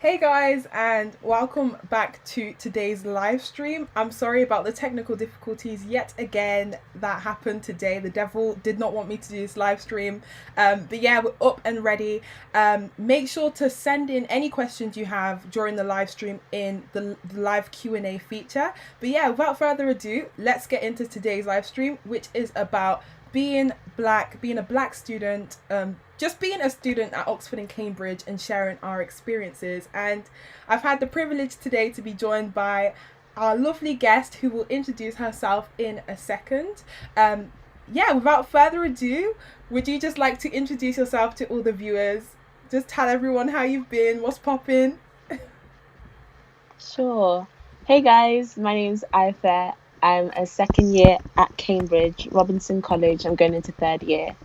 Hey guys, and welcome back to today's live stream. I'm sorry about the technical difficulties yet again that happened today. The devil did not want me to do this live stream. But yeah, we're up and ready. Make sure to send in any questions you have during the live stream in the live Q&A feature. But yeah, without further ado, let's get into today's live stream, which is about being a black student, just being a student at Oxford and Cambridge and sharing our experiences. And I've had the privilege today to be joined by our lovely guest who will introduce herself in a second. Yeah, without further ado, would you just like to introduce yourself to all the viewers? Just tell everyone how you've been, what's popping. Sure. Hey guys, my name's Ayanfe. I'm a second year at Cambridge, Robinson College. I'm going into third year.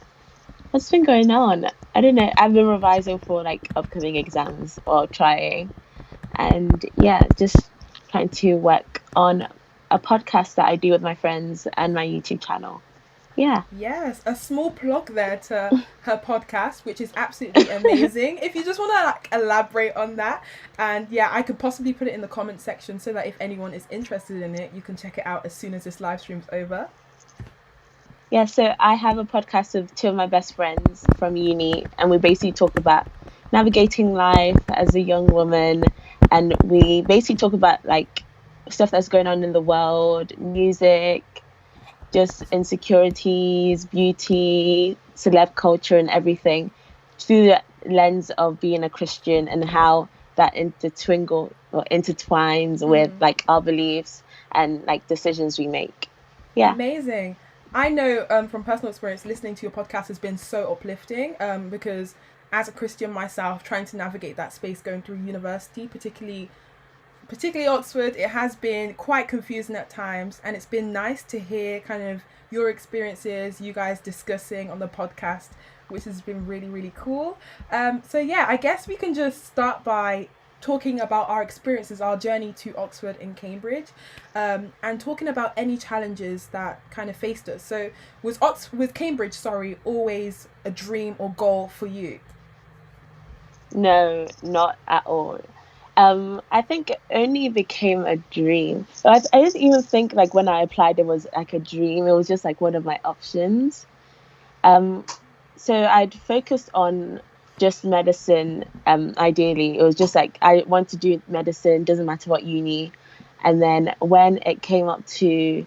What's been going on? I don't know. I've been revising for like upcoming exams or trying. And yeah, just trying to work on a podcast that I do with my friends and my YouTube channel. Yeah. Yes, a small plug there to her podcast, which is absolutely amazing. If you just want to elaborate on that, and yeah, I could possibly put it in the comment section so that if anyone is interested in it, you can check it out as soon as this live stream's over. Yeah, so I have a podcast with two of my best friends from uni, and we basically talk about navigating life as a young woman, and we basically talk about like stuff that's going on in the world, music, just insecurities, beauty, celeb culture, and everything through the lens of being a Christian and how that intertwines with like our beliefs and like decisions we make. Yeah. Amazing. I know from personal experience, listening to your podcast has been so uplifting because as a Christian myself, trying to navigate that space going through university, particularly Oxford, it has been quite confusing at times, and it's been nice to hear kind of your experiences, you guys discussing on the podcast, which has been really, really cool. So yeah, I guess we can just start by talking about our experiences, our journey to Oxford and Cambridge, and talking about any challenges that kind of faced us. So was Cambridge, sorry, always a dream or goal for you? No, not at all. I think it only became a dream. I didn't even think like when I applied it was like a dream. It was just like one of my options. Um, so I'd focused on just medicine. Ideally, it was just like I want to do medicine. Doesn't matter what uni. And then when it came up to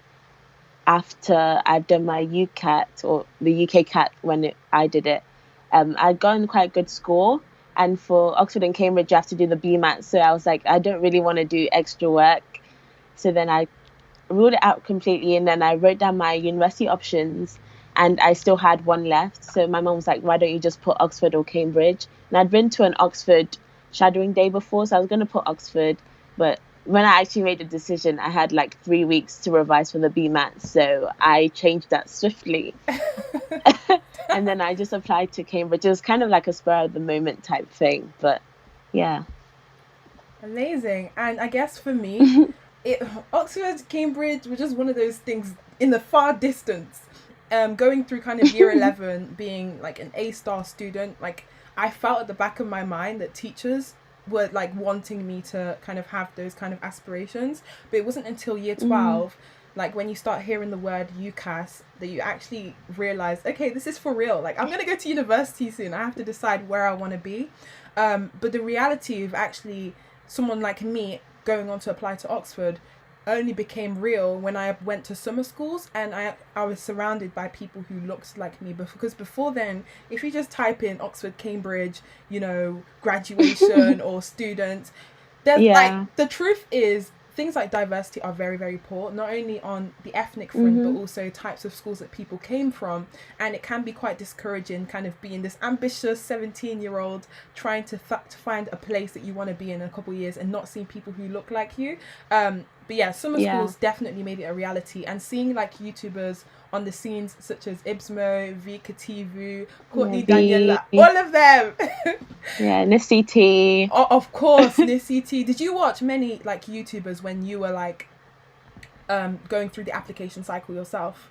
after I'd done my UCAT or the UK CAT I did it, I'd gotten quite a good score. And for Oxford and Cambridge, you have to do the BMAT. So I was like, I don't really want to do extra work. So then I ruled it out completely. And then I wrote down my university options and I still had one left. So my mum was like, why don't you just put Oxford or Cambridge? And I'd been to an Oxford shadowing day before. So I was going to put Oxford. But when I actually made the decision, I had like 3 weeks to revise for the BMAT. So I changed that swiftly. And then I just applied to Cambridge. It was kind of like a spur of the moment type thing, but yeah. Amazing. And I guess for me, it Oxford, Cambridge were just one of those things in the far distance. Going through kind of year 11, being like an A-star student, like I felt at the back of my mind that teachers were like wanting me to kind of have those kind of aspirations. But it wasn't until year 12, like when you start hearing the word UCAS, that you actually realize, okay, this is for real. Like I'm going to go to university soon. I have to decide where I want to be. But the reality of actually someone like me going on to apply to Oxford only became real when I went to summer schools and I was surrounded by people who looked like me. Because before then, if you just type in Oxford, Cambridge, graduation or students, there's Yeah. like, the truth is things like diversity are very, very poor, not only on the ethnic front, but also types of schools that people came from. And it can be quite discouraging kind of being this ambitious 17-year-old trying to find a place that you want to be in a couple of years and not seeing people who look like you. But yeah, summer schools definitely made it a reality. And seeing like YouTubers on the scenes such as Ibsmo, Vika Tivu, Courtney Daniela, all of them. Yeah, Nissi T. Oh, of course, Nissi T. Did you watch many like YouTubers when you were like going through the application cycle yourself?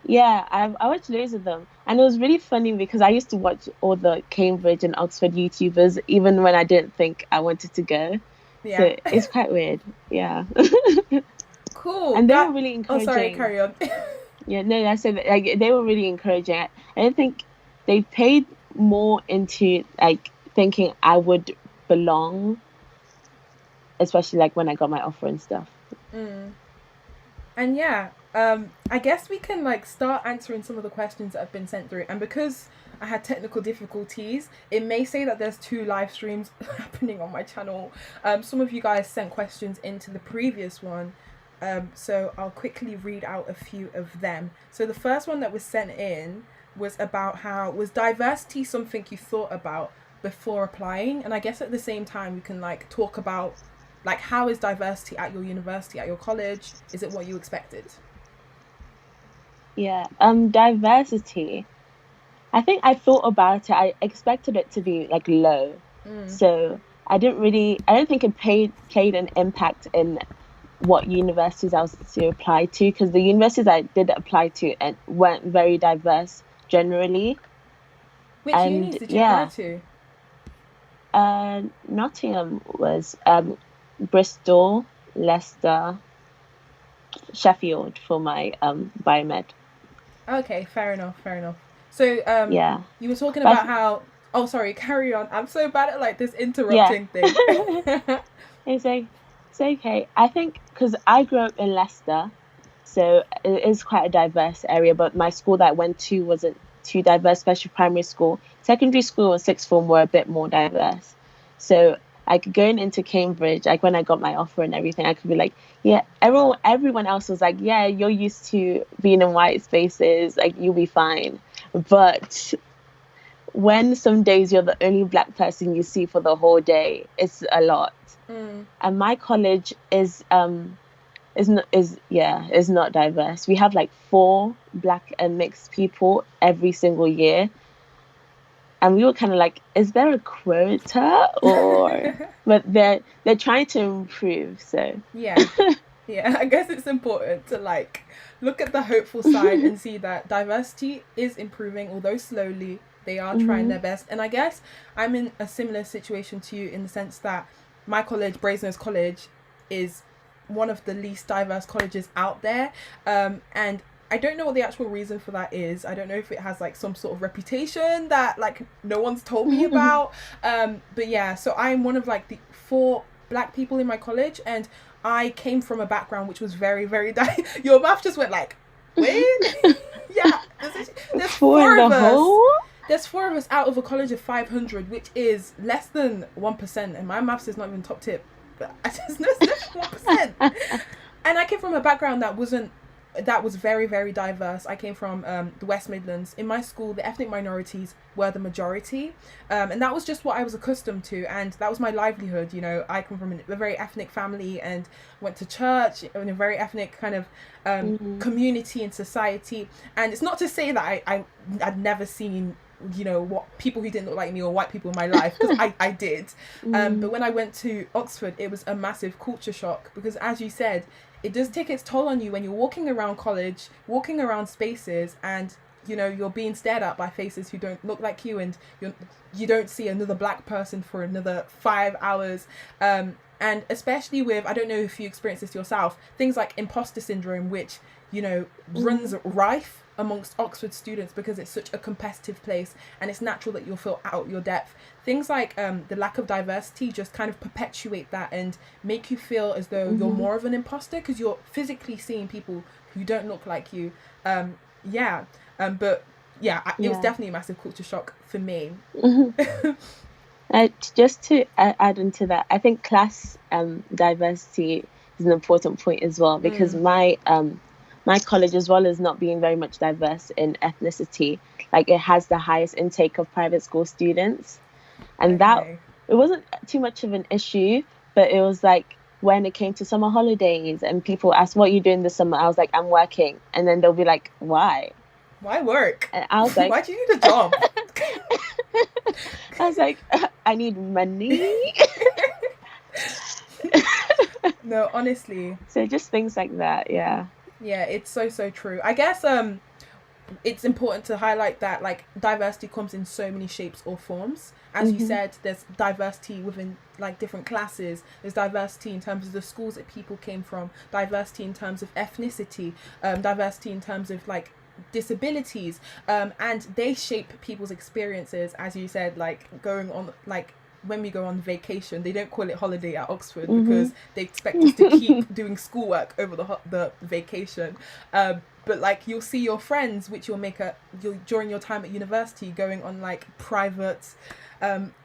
Yeah, I watched loads of them, and it was really funny because I used to watch all the Cambridge and Oxford YouTubers even when I didn't think I wanted to go. Yeah. So it's quite weird. Yeah. Cool. And they were That. really Oh, sorry. encouraging. Carry on. Yeah, no, I said that, like they were really encouraging. I don't think they paid more into like thinking I would belong, especially like when I got my offer and stuff. Mm. And yeah, I guess we can like start answering some of the questions that have been sent through. And because I had technical difficulties, it may say that there's two live streams happening on my channel. Some of you guys sent questions into the previous one. So I'll quickly read out a few of them. So the first one that was sent in was about how was diversity something you thought about before applying? And I guess at the same time we can like talk about like how is diversity at your university, at your college? Is it what you expected? Yeah. Diversity. I think I thought about it. I expected it to be like low. Mm. So I don't think it played an impact in what universities I was to apply to, because the universities I did apply to and weren't very diverse generally. Which unis And did you apply yeah, to? Nottingham was Bristol, Leicester, Sheffield for my biomed. Okay, fair enough, fair enough. So Yeah. you were talking But about how oh sorry, carry on. I'm so bad at like this yeah, interrupting thing. it's like it's okay. I think because I grew up in Leicester, so it is quite a diverse area. But my school that I went to wasn't too diverse, especially primary school. Secondary school and sixth form were a bit more diverse. So like going into Cambridge, like when I got my offer and everything, I could be like, yeah, everyone else was like, yeah, you're used to being in white spaces, like you'll be fine. But when some days you're the only black person you see for the whole day, it's a lot. Mm. And my college is not diverse. We have like 4 black and mixed people every single year. And we were kind of like, is there a quota or but they're trying to improve, so Yeah. Yeah, I guess it's important to like look at the hopeful side and see that diversity is improving, although slowly. They are trying hmm their best. And I guess I'm in a similar situation to you in the sense that my college, Brasenose College, is one of the least diverse colleges out there. And I don't know what the actual reason for that is. I don't know if it has like some sort of reputation that like no one's told me about. But yeah, so I'm one of like the 4 black people in my college, and I came from a background which was very, very your mouth just went like, wait, yeah. There's 4 in 4 the of us. whole. There's 4 of us out of a college of 500, which is less than 1%, and my maths is not even top tip. But I just know it's less than 1%. And I came from a background that was very, very diverse. I came from the West Midlands. In my school, the ethnic minorities were the majority, and that was just what I was accustomed to, and that was my livelihood. You know, I come from a very ethnic family and went to church in a very ethnic kind of community and society. And it's not to say that I'd never seen, you know, what people who didn't look like me or white people in my life, because I did. But when I went to Oxford, it was a massive culture shock, because as you said, it does take its toll on you when you're walking around college, walking around spaces, and you know you're being stared at by faces who don't look like you, and you don't see another black person for another 5 hours. And especially with, I don't know if you experience this yourself, things like imposter syndrome, which you know runs rife amongst Oxford students because it's such a competitive place, and it's natural that you'll feel out your depth. Things like the lack of diversity just kind of perpetuate that and make you feel as though you're more of an imposter, because you're physically seeing people who don't look like you. Yeah. But yeah, it was definitely a massive culture shock for me. Just to add into that, I think class diversity is an important point as well, because my college, as well as not being very much diverse in ethnicity, like it has the highest intake of private school students, and that Okay. it wasn't too much of an issue, but it was like when it came to summer holidays and people asked, what are you doing this summer? I was like, I'm working. And then they'll be like, why? Why work? And I was like, why do you need a job? I was like, I need money. No, honestly. So just things like that, yeah. Yeah, it's so true. I guess it's important to highlight that like diversity comes in so many shapes or forms. As you said, there's diversity within like different classes, there's diversity in terms of the schools that people came from, diversity in terms of ethnicity, diversity in terms of like disabilities, and they shape people's experiences. As you said, like going on, like when we go on vacation, they don't call it holiday at Oxford because they expect us to keep doing schoolwork over the vacation. But like you'll see your friends, which you'll during your time at university, going on like private,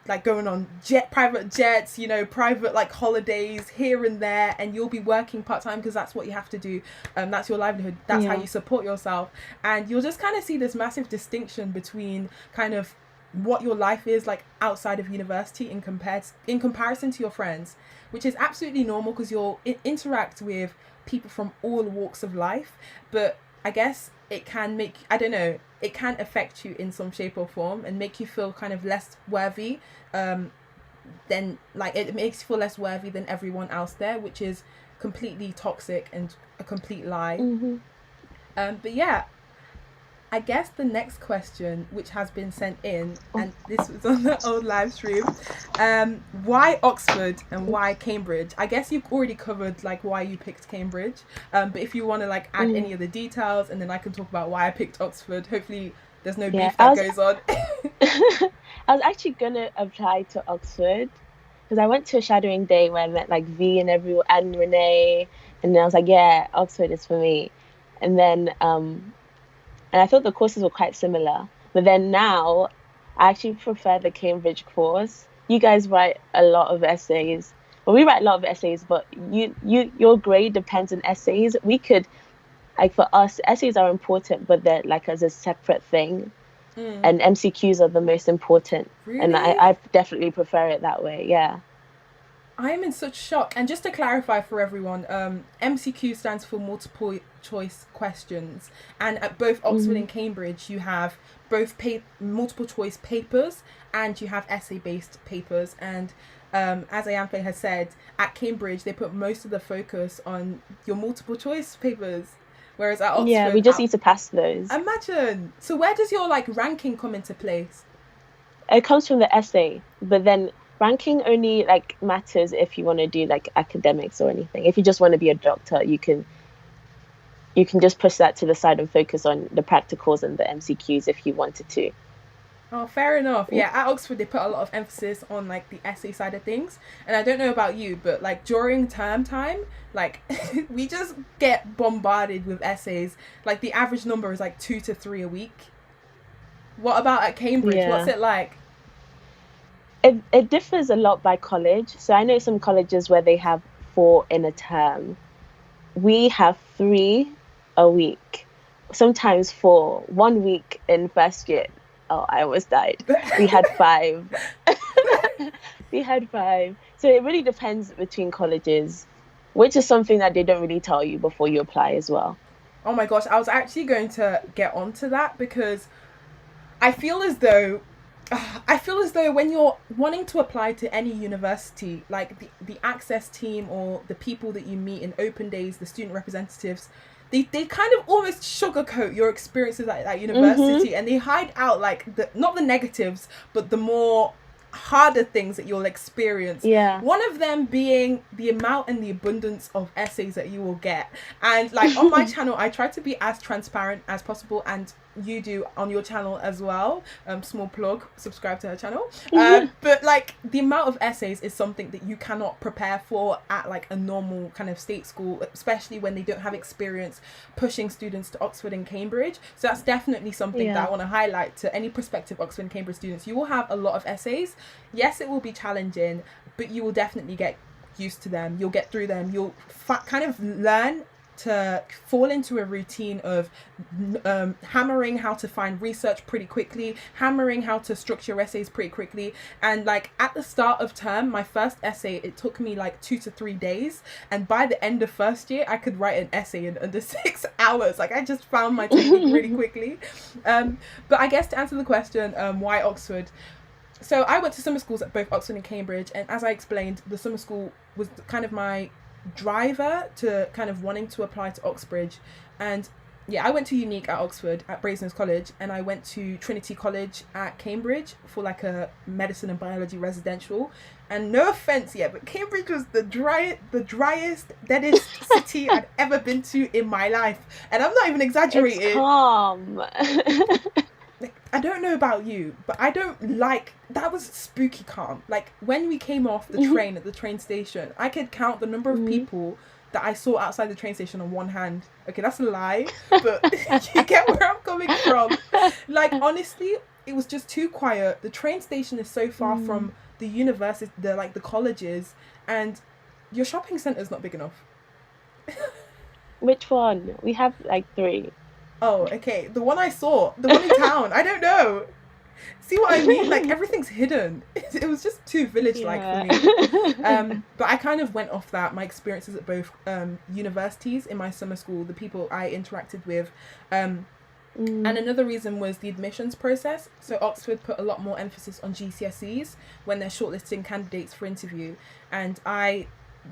like going on private jets, you know, private like holidays here and there, and you'll be working part-time because that's what you have to do. That's your livelihood. That's how you support yourself. And you'll just kind of see this massive distinction between kind of what your life is like outside of university in comparison to your friends, which is absolutely normal because you'll interact with people from all walks of life. But I guess it can it can affect you in some shape or form and make you feel kind of less worthy, then like it makes you feel less worthy than everyone else there, which is completely toxic and a complete lie. But yeah, I guess the next question, which has been sent in, and this was on the old live stream, why Oxford and why Cambridge? I guess you've already covered like why you picked Cambridge, but if you want to like add any of the details, and then I can talk about why I picked Oxford. Hopefully there's no beef that goes on. I was actually gonna apply to Oxford because I went to a shadowing day where I met like V and everyone and Renee, and then I was like, yeah, Oxford is for me. And then and I thought the courses were quite similar. But then now, I actually prefer the Cambridge course. You guys write a lot of essays. Well, we write a lot of essays, but your grade depends on essays. We could, like for us, essays are important, but they're like as a separate thing. And MCQs are the most important. Really? And I definitely prefer it that way, yeah. I'm in such shock. And just to clarify for everyone, MCQ stands for multiple choice questions. And at both Oxford and Cambridge, you have both multiple choice papers and you have essay-based papers. And as Ayanfe has said, at Cambridge, they put most of the focus on your multiple choice papers. Whereas at Oxford... Yeah, we just need to pass those. Imagine! So where does your like ranking come into place? It comes from the essay, but then ranking only like matters if you want to do like academics or anything. If you just want to be a doctor, you can just push that to the side and focus on the practicals and the MCQs if you wanted to. Oh, fair enough. Yeah, at Oxford they put a lot of emphasis on like the essay side of things. And I don't know about you, but like during term time, like we just get bombarded with essays. Like the average number is like 2 to 3 a week. What about at Cambridge? Yeah. What's it like? It differs a lot by college. So I know some colleges where they have 4 in a term. We have 3 a week, sometimes 4. 1 week in first year. Oh, I almost died. We had 5. We had 5. So it really depends between colleges, which is something that they don't really tell you before you apply as well. Oh my gosh, I was actually going to get onto that because I feel as though when you're wanting to apply to any university, like the access team or the people that you meet in open days, the student representatives, they kind of almost sugarcoat your experiences at that university, and they hide out like not the negatives, but the more harder things that you'll experience. Yeah. One of them being the amount and the abundance of essays that you will get. And like on my channel, I try to be as transparent as possible, and you do on your channel as well. Small plug, subscribe to her channel. But like the amount of essays is something that you cannot prepare for at like a normal kind of state school, especially when they don't have experience pushing students to Oxford and Cambridge. So that's definitely something that I want to highlight to any prospective Oxford and Cambridge students. You will have a lot of essays. Yes, it will be challenging, but you will definitely get used to them. You'll get through them. You'll kind of learn to fall into a routine of hammering how to find research pretty quickly, hammering how to structure essays pretty quickly. And like at the start of term, my first essay, it took me like 2 to 3 days, and by the end of first year I could write an essay in under 6 hours. Like I just found my technique really quickly. But I guess to answer the question, why Oxford? So I went to summer schools at both Oxford and Cambridge, and as I explained, the summer school was kind of my driver to kind of wanting to apply to Oxbridge. And yeah, I went to Unique at Oxford at Brasenose College, and I went to Trinity College at Cambridge for like a medicine and biology residential. And no offense, yeah, but Cambridge was the driest, deadest city I'd ever been to in my life, and I'm not even exaggerating. It's calm. Like, I don't know about you, but I don't like that was spooky calm. Like when we came off the train at the train station, I could count the number of people that I saw outside the train station on one hand. Okay, that's a lie, but you get where I'm coming from. Like honestly, it was just too quiet. The train station is so far from the university, the colleges, and your shopping center's not big enough. Which one? We have like 3. Oh, okay. The one I saw, the one in town. I don't know. See what I mean? Like everything's hidden. It was just too village-like for me. But I kind of went off that. My experiences at both universities in my summer school, the people I interacted with, and another reason was the admissions process. So Oxford put a lot more emphasis on GCSEs when they're shortlisting candidates for interview, and I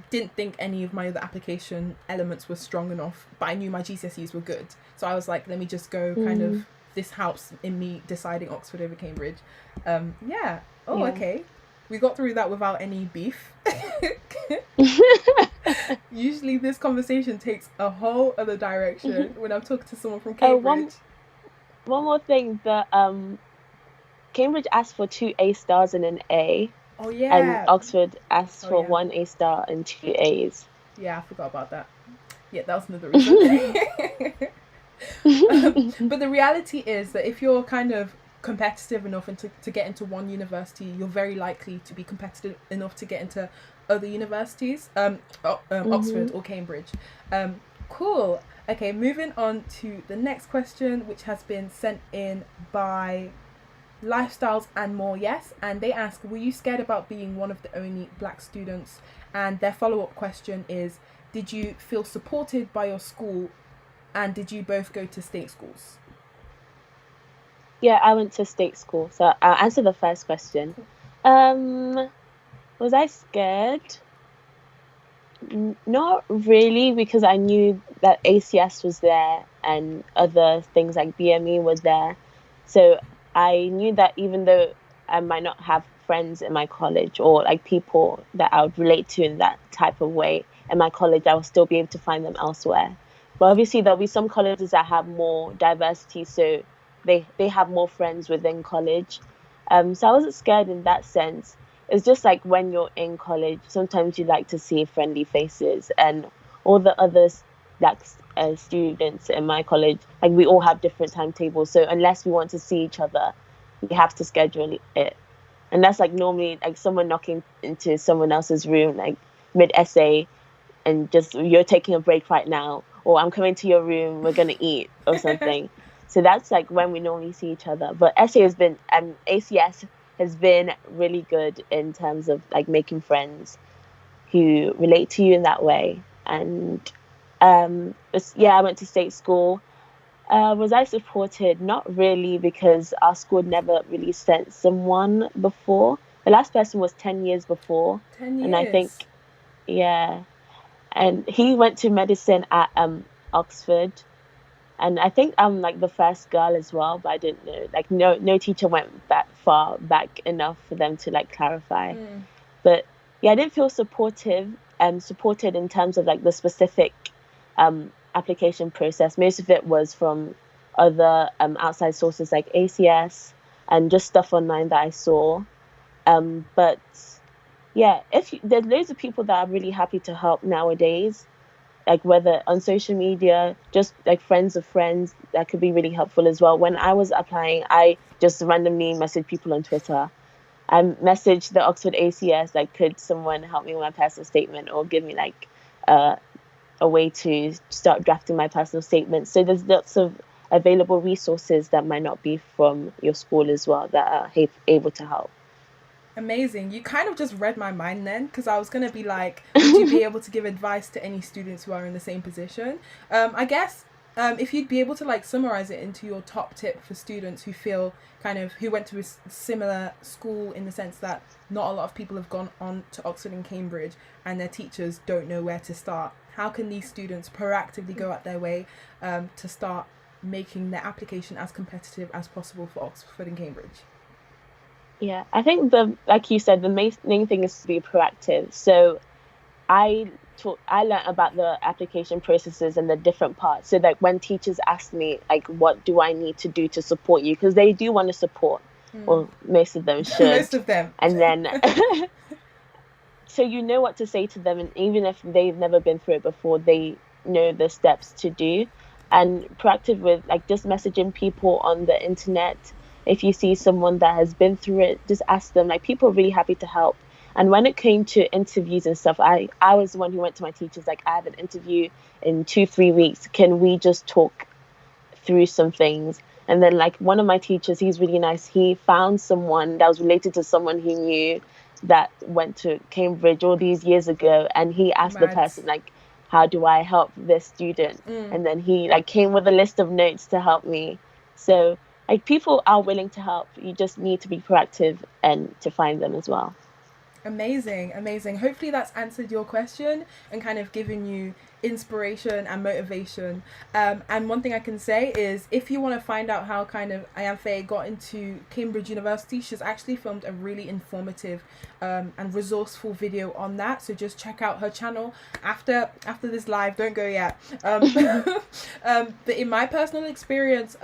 didn't think any of my other application elements were strong enough, but I knew my GCSEs were good. So I was like, let me just go kind of, this helps in me deciding Oxford over Cambridge. Yeah. Oh, yeah. Okay. We got through that without any beef. Usually this conversation takes a whole other direction when I'm talking to someone from Cambridge. One more thing, that Cambridge asked for 2 A stars and an A. Oh yeah. And Oxford asked for 1 A star and 2 A's. Yeah, I forgot about that. Yeah, that was another reason. But the reality is that if you're kind of competitive enough and to get into one university, you're very likely to be competitive enough to get into other universities, Oxford or Cambridge. Cool. Okay, moving on to the next question, which has been sent in by Lifestyles and More, yes, and they ask, were you scared about being one of the only black students? And their follow-up question is, did you feel supported by your school, and did you both go to state schools? Yeah, I went to state school, so I'll answer the first question. Was I scared? Not really, because I knew that ACS was there and other things like BME was there, so I knew that even though I might not have friends in my college or like people that I would relate to in that type of way in my college, I will still be able to find them elsewhere. But obviously there'll be some colleges that have more diversity, so they have more friends within college. So I wasn't scared in that sense. It's just like when you're in college, sometimes you like to see friendly faces, and all the others, like students in my college, like we all have different timetables, so unless we want to see each other, we have to schedule it. And that's like normally like someone knocking into someone else's room like mid-essay, and just, you're taking a break right now, or I'm coming to your room, we're gonna eat or something. So that's like when we normally see each other. But essay has been, ACS has been really good in terms of like making friends who relate to you in that way. And I went to state school. Was I supported? Not really, because our school never really sent someone before. The last person was 10 years before. 10 years. And I think, yeah. And he went to medicine at Oxford. And I think I'm like the first girl as well, but I didn't know. Like no teacher went that far back enough for them to like clarify. But yeah, I didn't feel supported in terms of like the specific application process. Most of it was from other outside sources like ACS and just stuff online that I saw. But yeah, there's loads of people that are really happy to help nowadays, like whether on social media, just like friends of friends, that could be really helpful as well. When I was applying, I just randomly messaged people on Twitter. I messaged the Oxford ACS, like, could someone help me with my personal statement or give me like a way to start drafting my personal statement. So there's lots of available resources that might not be from your school as well that are able to help. Amazing. You kind of just read my mind then, because I was going to be like, would you be able to give advice to any students who are in the same position? I guess if you'd be able to like summarize it into your top tip for students who feel who went to a similar school, in the sense that not a lot of people have gone on to Oxford and Cambridge and their teachers don't know where to start. how can these students proactively go out their way to start making their application as competitive as possible for Oxford and Cambridge? Yeah, I think like you said, the main thing is to be proactive. So I learned about the application processes and the different parts. So like when teachers ask me like, what do I need to do to support you? Because they do want to support, or most of them should. Most of them. And then so you know what to say to them, and even if they've never been through it before, they know the steps to do. And proactive with like just messaging people on the internet. If you see someone that has been through it, just ask them. Like, people are really happy to help. And when it came to interviews and stuff, I was the one who went to my teachers, like, I have an interview in 2-3 weeks. Can we just talk through some things? And then like one of my teachers, he's really nice. He found someone that was related to someone he knew that went to Cambridge all these years ago. And he asked the person, like, how do I help this student? And then he like came with a list of notes to help me. So like, people are willing to help. You just need to be proactive and to find them as well. Amazing. Hopefully that's answered your question and kind of given you inspiration and motivation. And one thing I can say is, if you want to find out how kind of Ayanfe got into Cambridge University, she's actually filmed a really informative and resourceful video on that. So just check out her channel after this live. Don't go yet. But in my personal experience,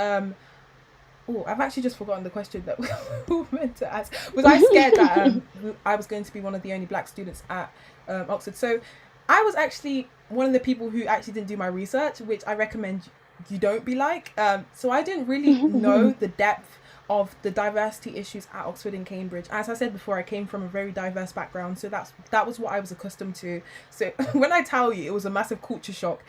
I've actually just forgotten the question that we were meant to ask. Was I scared that I was going to be one of the only black students at Oxford? So I was actually one of the people who actually didn't do my research, which I recommend you don't be like. So I didn't really know the depth of the diversity issues at Oxford and Cambridge. As I said before, I came from a very diverse background, so that was what I was accustomed to. So when I tell you it was a massive culture shock,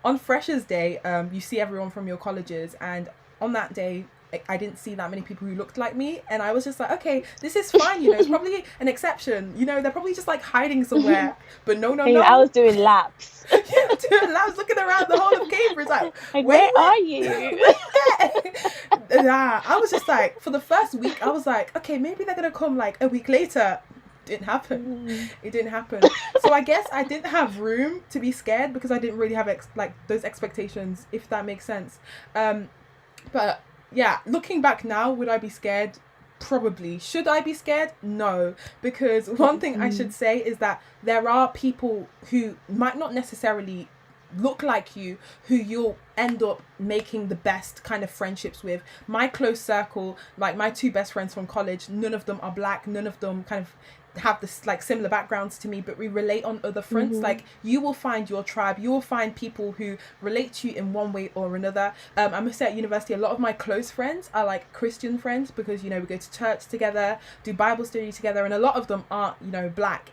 On Freshers' Day, you see everyone from your colleges, and on that day, I didn't see that many people who looked like me, and I was just like, okay, this is fine, it's probably an exception, they're probably just like hiding somewhere, but no. I was doing laps. Doing laps, looking around the whole of Cambridge, like where are you? I was just like, for the first week, I was like, okay, maybe they're gonna come like a week later. It didn't happen. So I guess I didn't have room to be scared because I didn't really have those expectations, if that makes sense. But yeah, looking back now, would I be scared? Probably. Should I be scared? No, because one thing I should say is that there are people who might not necessarily look like you, who you'll end up making the best kind of friendships with. My close circle, like my 2 best friends from college, none of them are black, none of them kind of have this like similar backgrounds to me, but we relate on other fronts. Like, you will find your tribe, you will find people who relate to you in one way or another. I must say, at university, a lot of my close friends are like Christian friends, because we go to church together, do Bible study together, and a lot of them aren't black,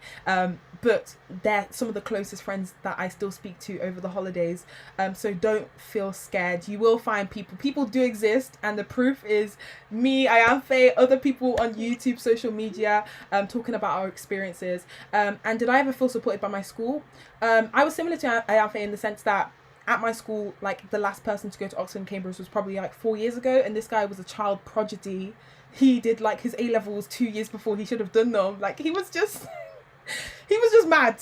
but they're some of the closest friends that I still speak to over the holidays. So don't feel scared. You will find people do exist, and the proof is me, Ayanfe, other people on YouTube, social media, talking about our experiences. And did I ever feel supported by my school? I was similar to Ayanfe in the sense that at my school, like, the last person to go to Oxford and Cambridge was probably like 4 years ago, and this guy was a child prodigy. He did like his A-levels 2 years before he should have done them. Like, he was just mad.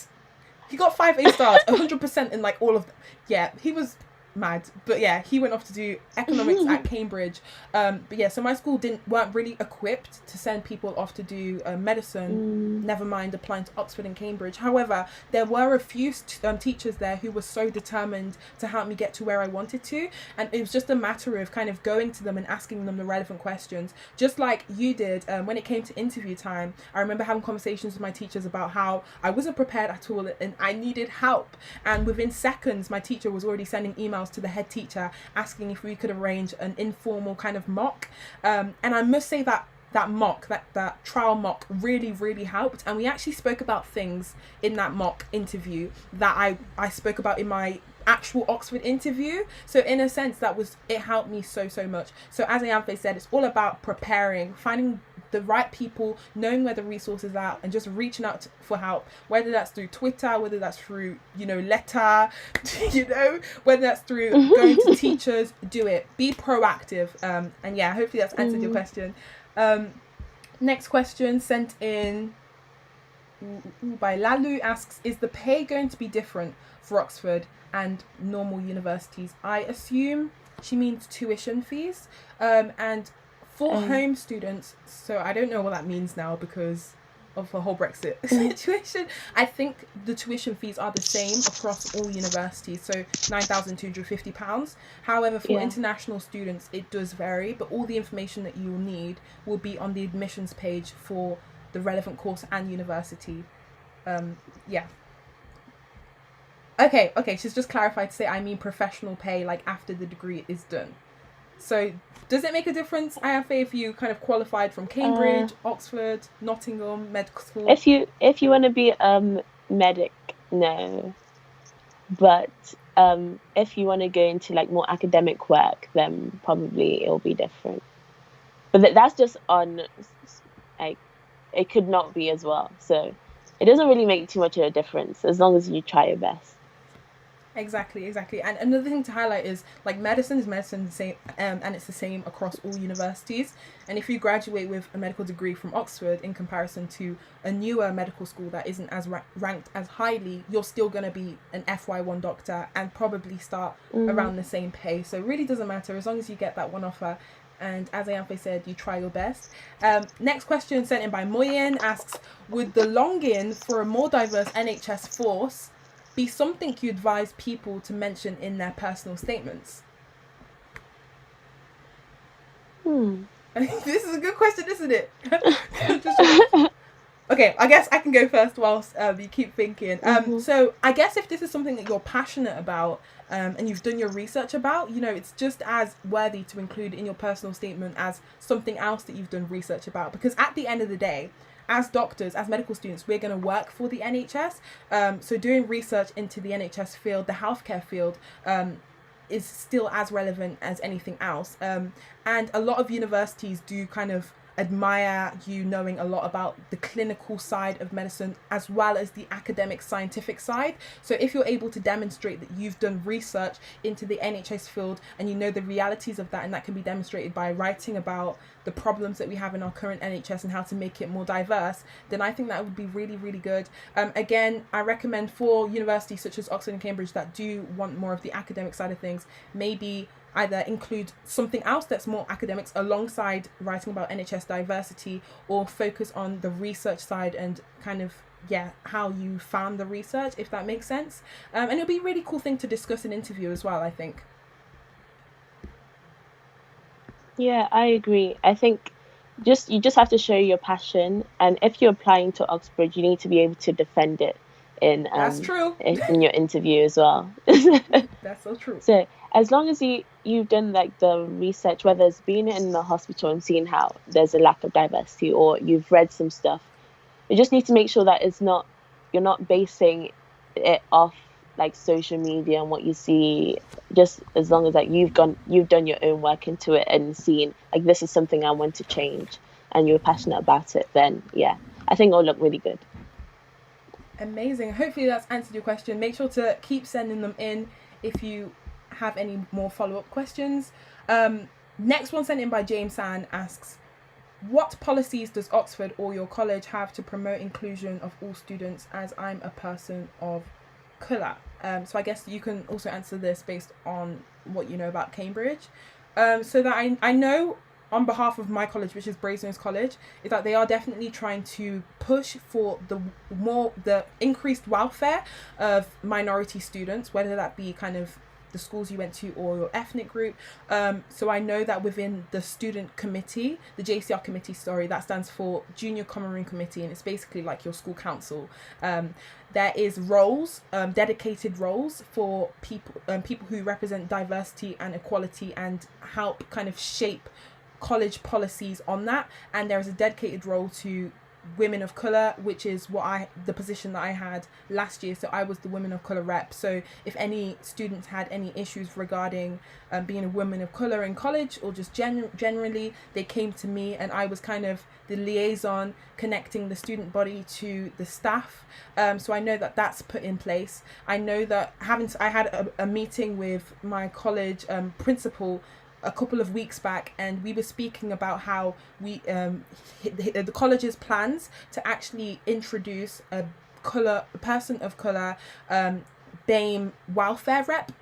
He got 5 A stars, 100% in like all of them. Yeah, he was mad. But yeah, he went off to do economics at Cambridge. But yeah, so my school weren't really equipped to send people off to do medicine, never mind applying to Oxford and Cambridge. However, there were a few teachers there who were so determined to help me get to where I wanted to, and it was just a matter of kind of going to them and asking them the relevant questions, just like you did. When it came to interview time, I remember having conversations with my teachers about how I wasn't prepared at all and I needed help, and within seconds my teacher was already sending emails to the head teacher asking if we could arrange an informal kind of mock, and I must say that that trial mock really helped, and we actually spoke about things in that mock interview that I spoke about in my actual Oxford interview. So in a sense, it helped me so much. So as Ayanfe said, it's all about preparing, finding the right people, knowing where the resources are, and just reaching out for help, whether that's through Twitter, whether that's through letter, whether that's through going to teachers. Do it, be proactive. And yeah, hopefully that's answered your question. Next question sent in, by Lalu asks, is the pay going to be different for Oxford and normal universities? I assume she means tuition fees. And for home students, so I don't know what that means now because of the whole Brexit situation. I think the tuition fees are the same across all universities, so £9,250. However, for international students, it does vary, but all the information that you will need will be on the admissions page for the relevant course and university. Okay, she's just clarified to say I mean professional pay, like after the degree is done. So does it make a difference, Ayanfe, if you kind of qualified from Cambridge, Oxford, Nottingham, medical school? If you want to be medic, no. But if you want to go into like more academic work, then probably it'll be different. But that's just on, like, it could not be as well. So it doesn't really make too much of a difference as long as you try your best. Exactly. And another thing to highlight is, like, medicine is medicine the same, and it's the same across all universities. And if you graduate with a medical degree from Oxford in comparison to a newer medical school that isn't as ranked as highly, you're still going to be an FY1 doctor and probably start around the same pay. So it really doesn't matter as long as you get that one offer. And as Ayanfe said, you try your best. Next question sent in by Moyen asks, would the longing for a more diverse NHS force be something you advise people to mention in their personal statements? This is a good question, isn't it? Okay, I guess I can go first whilst you keep thinking. So I guess if this is something that you're passionate about and you've done your research about, you know, it's just as worthy to include in your personal statement as something else that you've done research about. Because at the end of the day, as doctors, as medical students, we're going to work for the NHS. So doing research into the NHS field, the healthcare field, is still as relevant as anything else. And a lot of universities do kind of admire you knowing a lot about the clinical side of medicine as well as the academic scientific side. So if you're able to demonstrate that you've done research into the NHS field and you know the realities of that, and that can be demonstrated by writing about the problems that we have in our current NHS and how to make it more diverse, then I think that would be really, really good. Again, I recommend for universities such as Oxford and Cambridge that do want more of the academic side of things, maybe either include something else that's more academics alongside writing about NHS diversity, or focus on the research side and kind of, how you found the research, if that makes sense. And it'll be a really cool thing to discuss in interview as well, I think. Yeah, I agree. I think you just have to show your passion, and if you're applying to Oxbridge, you need to be able to defend it in That's true. in your interview as well. That's so true. So as long as you've done like the research, whether it's been in the hospital and seen how there's a lack of diversity, or you've read some stuff, you just need to make sure that you're not basing it off like social media and what you see. Just as long as like you've done your own work into it and seen like this is something I want to change and you're passionate about it, then I think it'll look really good. Amazing. Hopefully that's answered your question. Make sure to keep sending them in if you have any more follow-up questions. Next one sent in by James San asks, what policies does Oxford or your college have to promote inclusion of all students, as I'm a person of colour? So I guess you can also answer this based on what you know about Cambridge. So that I know on behalf of my college, which is Brasenose College, is that they are definitely trying to push for the increased welfare of minority students, whether that be kind of the schools you went to or your ethnic group. So I know that within the student committee, the JCR committee, that stands for Junior Common Room Committee, and it's basically like your school council. There is roles, dedicated roles for people who represent diversity and equality and help kind of shape college policies on that. And there is a dedicated role to women of colour, which is the position that I had last year. So I was the women of colour rep. So if any students had any issues regarding being a woman of colour in college, or just generally, they came to me, and I was kind of the liaison connecting the student body to the staff. So I know that that's put in place. I know that I had a meeting with my college principal a couple of weeks back, and we were speaking about how the college's plans to actually introduce a person of color BAME welfare rep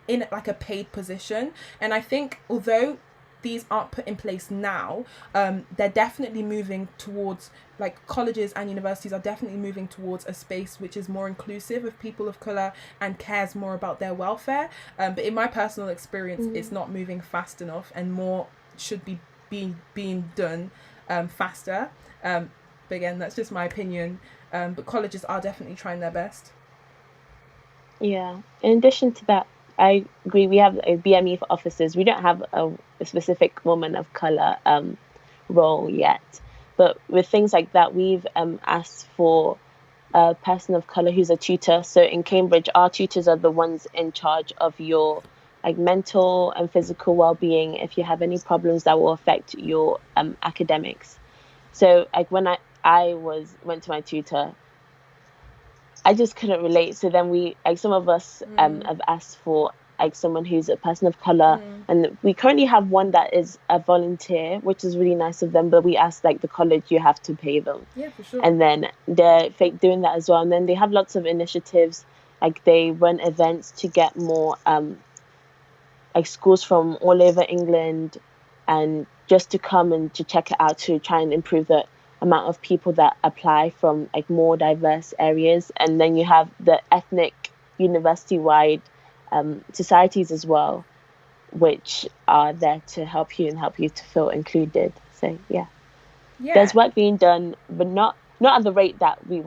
in like a paid position. And I think although these aren't put in place now, they're definitely moving towards, like, colleges and universities are definitely moving towards a space which is more inclusive of people of colour and cares more about their welfare. But in my personal experience, it's not moving fast enough, and more should be being done faster. But again, that's just my opinion. But colleges are definitely trying their best. Yeah. In addition to that, I agree. We have a BME for officers. We don't have a specific woman of color role yet, but with things like that, we've asked for a person of color who's a tutor. So in Cambridge, our tutors are the ones in charge of your like mental and physical well-being if you have any problems that will affect your academics. So like when I went to my tutor, I just couldn't relate. So then we, like, some of us have asked for like someone who's a person of color, and we currently have one that is a volunteer, which is really nice of them. But we asked like the college, you have to pay them. Yeah, for sure. And then they're doing that as well. And then they have lots of initiatives, like they run events to get more like schools from all over England, and just to come and to check it out to try and improve the amount of people that apply from like more diverse areas. And then you have the ethnic university-wide societies as well, which are there to help you to feel included. So yeah, there's work being done, but not at the rate that we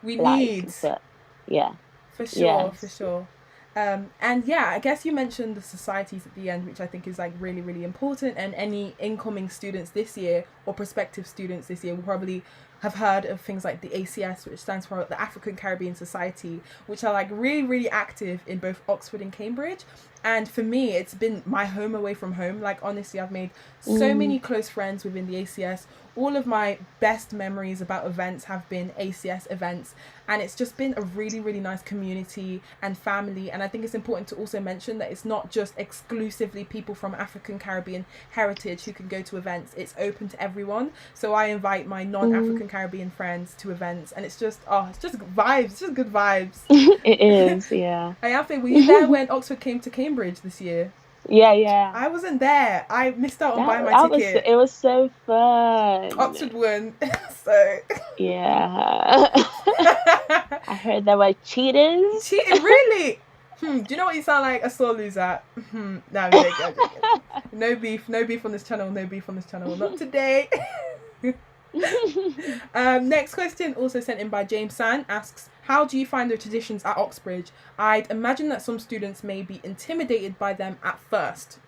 need. But yeah, for sure. And yeah, I guess you mentioned the societies at the end, which I think is like really, really important. And any incoming students this year or prospective students this year will probably have heard of things like the ACS, which stands for the African Caribbean Society, which are like really, really active in both Oxford and Cambridge. And for me, it's been my home away from home. Like, honestly, I've made so many close friends within the ACS. All of my best memories about events have been ACS events. And it's just been a really, really nice community and family. And I think it's important to also mention that it's not just exclusively people from African Caribbean heritage who can go to events. It's open to everyone. So I invite my non-African Caribbean friends to events. And it's just vibes. It's just good vibes. It is, yeah. Ayanfe, were you there when Oxford came to Cambridge this year? Yeah. I wasn't there. I missed out on buying my ticket. It was so fun. Oxford won. So yeah. I heard there were cheaters. Cheating, really? Do you know what you sound like? A sore loser. No, I'm joking. No beef on this channel. Not today. Next question, also sent in by James San, asks, how do you find the traditions at Oxbridge? I'd imagine that some students may be intimidated by them at first.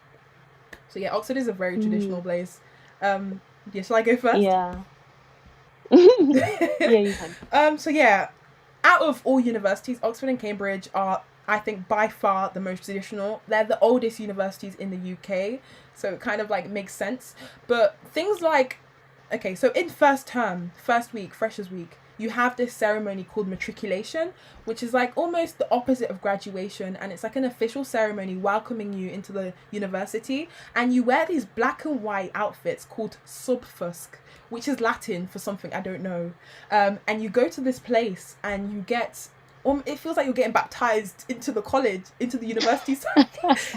So yeah, Oxford is a very traditional place. Yeah, shall I go first? Yeah. Yeah, you can. So yeah, out of all universities, Oxford and Cambridge are, I think, by far the most traditional. They're the oldest universities in the UK, so it kind of like makes sense. But things like, okay, so in first week, Freshers Week, you have this ceremony called Matriculation, which is like almost the opposite of graduation, and it's like an official ceremony welcoming you into the university, and you wear these black and white outfits called subfusc, which is Latin for something I don't know, and you go to this place and you get, it feels like you're getting baptized into the college, into the university.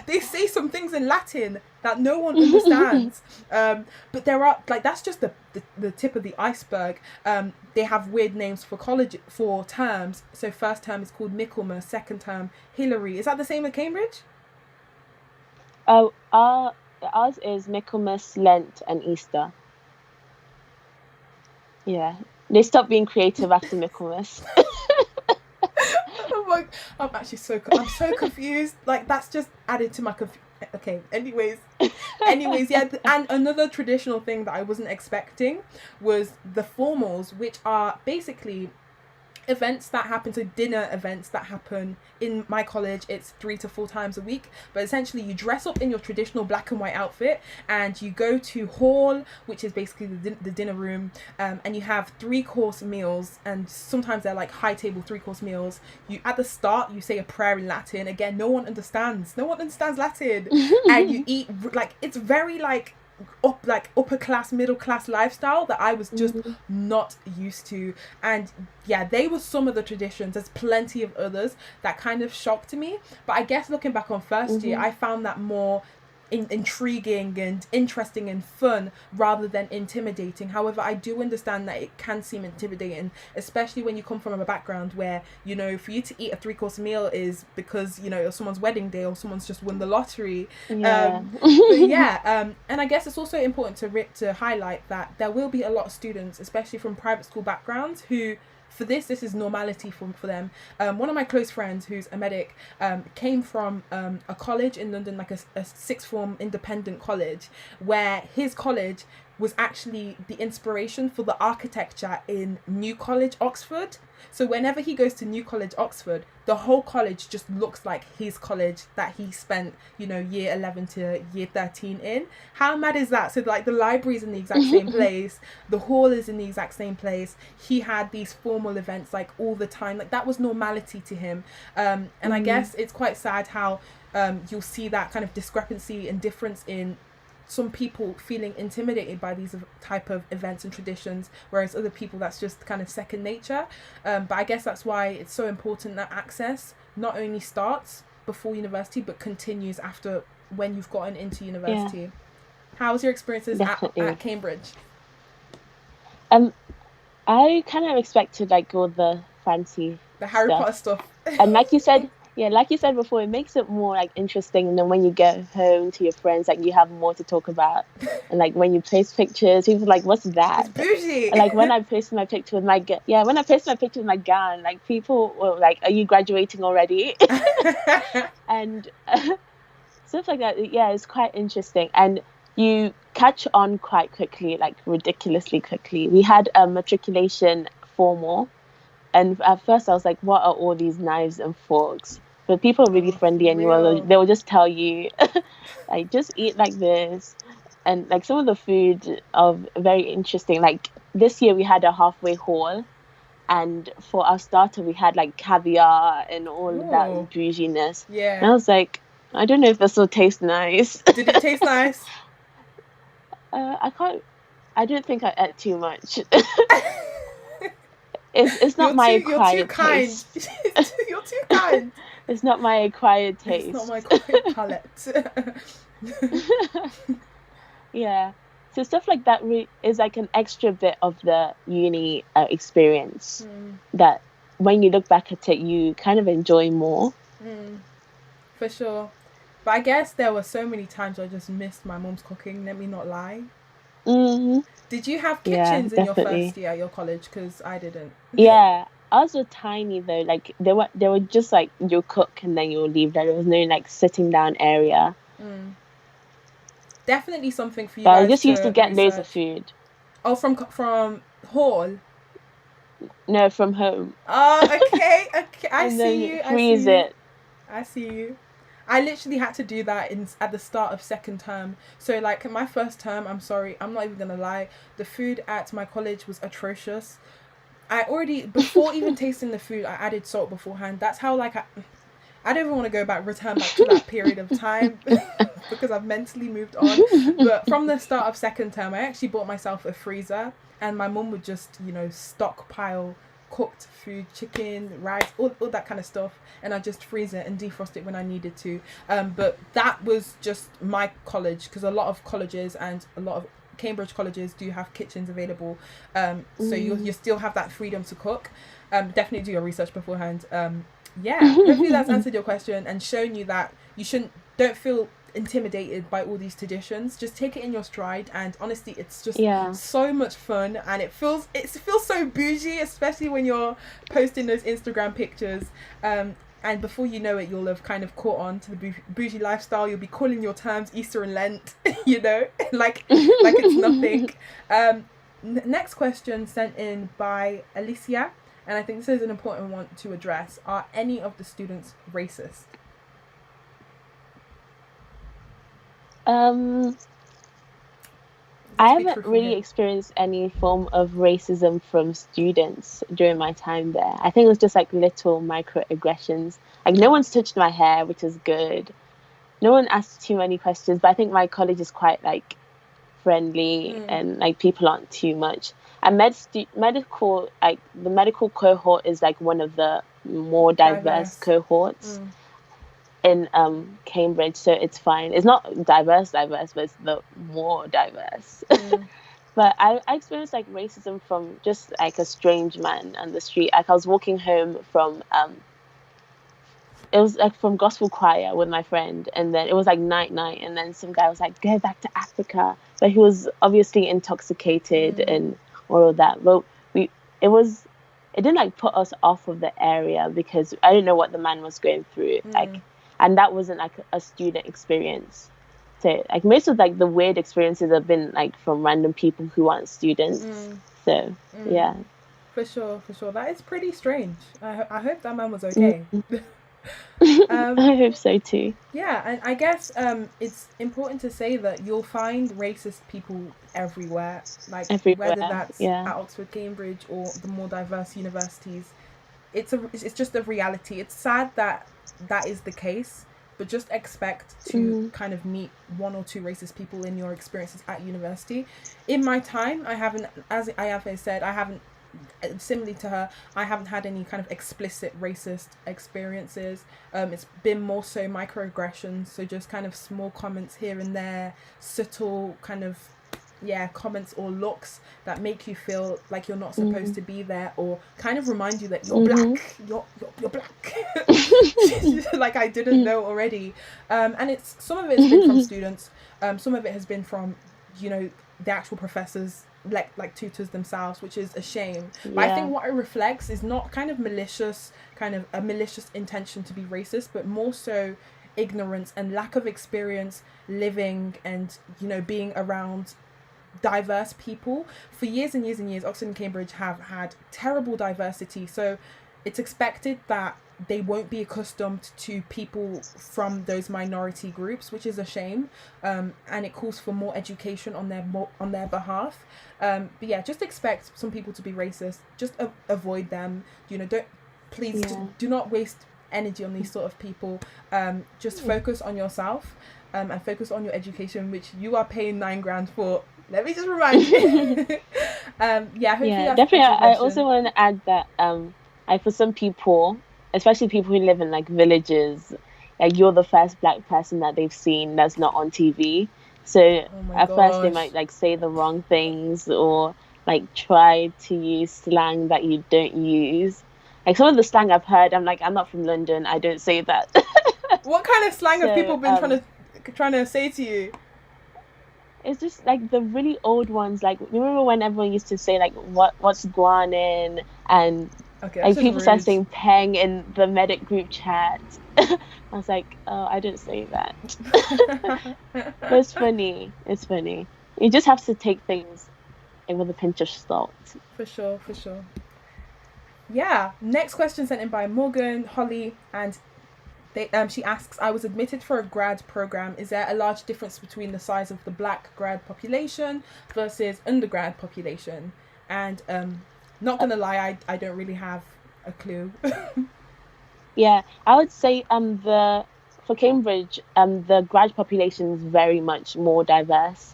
They say some things in Latin that no one understands. But there are, like, that's just the tip of the iceberg. They have weird names for terms. So first term is called Michaelmas, second term Hilary. Is that the same at Cambridge? Oh, ours is Michaelmas, Lent, and Easter. Yeah, they stopped being creative after Michaelmas. I'm actually so confused. Like, that's just added to my okay, anyways, yeah. And another traditional thing that I wasn't expecting was the formals, which are basically events that happen, so dinner events that happen in my college, it's 3 to 4 times a week. But essentially you dress up in your traditional black and white outfit and you go to hall, which is basically the dinner room, and you have 3-course meals, and sometimes they're like high table 3-course meals. You, at the start, you say a prayer in Latin. Again, no one understands Latin. And you eat, like, it's very like upper class, middle class lifestyle that I was just not used to. And yeah, they were some of the traditions. There's plenty of others that kind of shocked me, but I guess looking back on first year, I found that more intriguing and interesting and fun rather than intimidating. However, I do understand that it can seem intimidating, especially when you come from a background where, you know, for you to eat a 3-course meal is because, you know, it's someone's wedding day or someone's just won the lottery. And I guess it's also important to highlight that there will be a lot of students, especially from private school backgrounds, who for this is normality for them. One of my close friends who's a medic came from a college in London, like a sixth form independent college, where his college was actually the inspiration for the architecture in New College, Oxford. So whenever he goes to New College, Oxford, the whole college just looks like his college that he spent, you know, year 11 to year 13 in. How mad is that? So like the library's in the exact same place, the hall is in the exact same place. He had these formal events like all the time. Like that was normality to him. And I guess it's quite sad how you'll see that kind of discrepancy and difference in some people feeling intimidated by these type of events and traditions, whereas other people that's just kind of second nature. But I guess that's why it's so important that access not only starts before university but continues after, when you've gotten into university. How was your experiences at Cambridge? I kind of expected like all the fancy Harry Potter stuff, and like you said, like you said before, it makes it more like interesting. And then when you get home to your friends, like you have more to talk about. And like when you post pictures, people are like, "What's that?" It's bougie. And like when I posted my picture with my gown, like people were like, "Are you graduating already?" And stuff like that. Yeah, it's quite interesting, and you catch on quite quickly, like ridiculously quickly. We had a matriculation formal. And at first I was like, what are all these knives and forks? But people are really friendly, and they will just tell you, like, just eat like this. And like some of the food are very interesting. Like this year we had a halfway haul, and for our starter we had like caviar and all of that bouginess. Yeah. And I was like, I don't know if this will taste nice. Did it taste nice? I don't think I ate too much. It's not my acquired taste. You're too kind. It's not my acquired taste. It's not my acquired palate. Yeah. So stuff like that is like an extra bit of the uni experience that when you look back at it, you kind of enjoy more. For sure. But I guess there were so many times I just missed my mum's cooking, let me not lie. Did you have kitchens in your first year at your college? Because I didn't. Yeah, ours were tiny though. Like they were just like you'll cook and then you'll leave. There was no like sitting down area. Definitely something for you. But guys I just used to get research. loads of food. Oh, from hall? No, from home. Oh, okay. I and see then you. Freeze it. I see you. I literally had to do that at the start of second term. So like my first term, I'm sorry, I'm not even gonna lie, the food at my college was atrocious. I already, before even tasting the food, I added salt beforehand. That's how like I don't even want to return back to that period of time because I've mentally moved on. But from the start of second term, I actually bought myself a freezer, and my mum would just, you know, stockpile cooked food, chicken, rice, all that kind of stuff, and I just freeze it and defrost it when I needed to. But that was just my college, because a lot of colleges and a lot of Cambridge colleges do have kitchens available, so you still have that freedom to cook. Definitely do your research beforehand. Hopefully that's answered your question and shown you that you don't feel intimidated by all these traditions. Just take it in your stride, and honestly it's just so much fun, and it feels so bougie, especially when you're posting those Instagram pictures, and before you know it, you'll have kind of caught on to the bougie lifestyle. You'll be calling your terms Easter and Lent, you know, like it's nothing. Next question sent in by Alicia. and I think this is an important one to address. Are any of the students racist? I haven't really experienced any form of racism from students during my time there. I think it was just like little microaggressions. Like no one's touched my hair, which is good. No one asked too many questions, but I think my college is quite like friendly and like people aren't too much. And medical, like the medical cohort is like one of the more diverse cohorts in Cambridge, so it's fine. It's not diverse, but it's the more diverse. But I experienced like racism from just like a strange man on the street. Like I was walking home from it was like from gospel choir with my friend, and then it was like night, and then some guy was like, go back to Africa, but he was obviously intoxicated and all of that. But it didn't like put us off of the area because I didn't know what the man was going through. Like, and that wasn't like a student experience. So like most of like the weird experiences have been like from random people who aren't students. So yeah. For sure. That is pretty strange. I hope that man was okay. I hope so too. Yeah, and I guess it's important to say that you'll find racist people everywhere. Like whether that's at Oxford, Cambridge, or the more diverse universities. It's just a reality. It's sad that is the case, but just expect to kind of meet one or two racist people in your experiences at university. In my time, I haven't, as Ayanfe said, similarly to her, I haven't had any kind of explicit racist experiences. It's been more so microaggressions, so just kind of small comments here and there, subtle kind of comments or looks that make you feel like you're not supposed to be there, or kind of remind you that you're black. You're black. Like I didn't know already. And it's some of it's been from students, some of it has been from the actual professors, like tutors themselves, which is a shame. But I think what it reflects is not kind of a malicious intention to be racist, but more so ignorance and lack of experience living and being around diverse people. For years and years and years, Oxford and Cambridge have had terrible diversity, so it's expected that they won't be accustomed to people from those minority groups, which is a shame. And it calls for more education on their behalf. But yeah, just expect some people to be racist. Just avoid them. Do not waste energy on these sort of people. Just focus on yourself, and focus on your education, which you are paying $9,000 for. Let me just remind you. Hopefully that's definitely. I also want to add that for some people, especially people who live in like villages, like you're the first black person that they've seen that's not on TV. So first they might like say the wrong things or like try to use slang that you don't use. Like some of the slang I've heard, I'm like, I'm not from London, I don't say that. What kind of slang have people been trying to say to you? It's just like the really old ones. Like, remember when everyone used to say like what's guanin, and like people start saying peng in the medic group chat. I was like, oh, I didn't say that. But it's funny. You just have to take things with a pinch of salt. For sure. Yeah. Next question sent in by Morgan, Holly, and she asks, I was admitted for a grad program. Is there a large difference between the size of the black grad population versus undergrad population? And not gonna lie, I don't really have a clue. Yeah, I would say for Cambridge, the grad population is very much more diverse,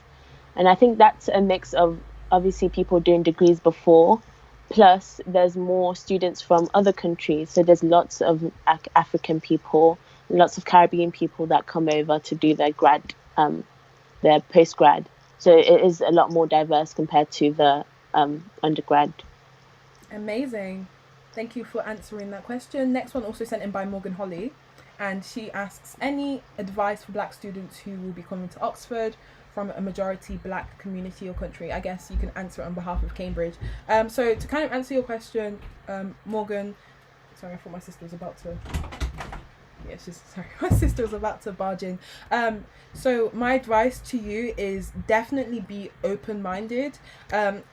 and I think that's a mix of obviously people doing degrees before, plus there's more students from other countries. So there's lots of African people, lots of Caribbean people that come over to do their their postgrad. So it is a lot more diverse compared to the undergrad. Amazing. Thank you for answering that question. Next one also sent in by Morgan Holly, and she asks, any advice for black students who will be coming to Oxford from a majority black community or country? I guess you can answer it on behalf of Cambridge. So to kind of answer your question, Morgan, sorry, I thought my sister was about to my sister was about to barge in. So my advice to you is definitely be open-minded.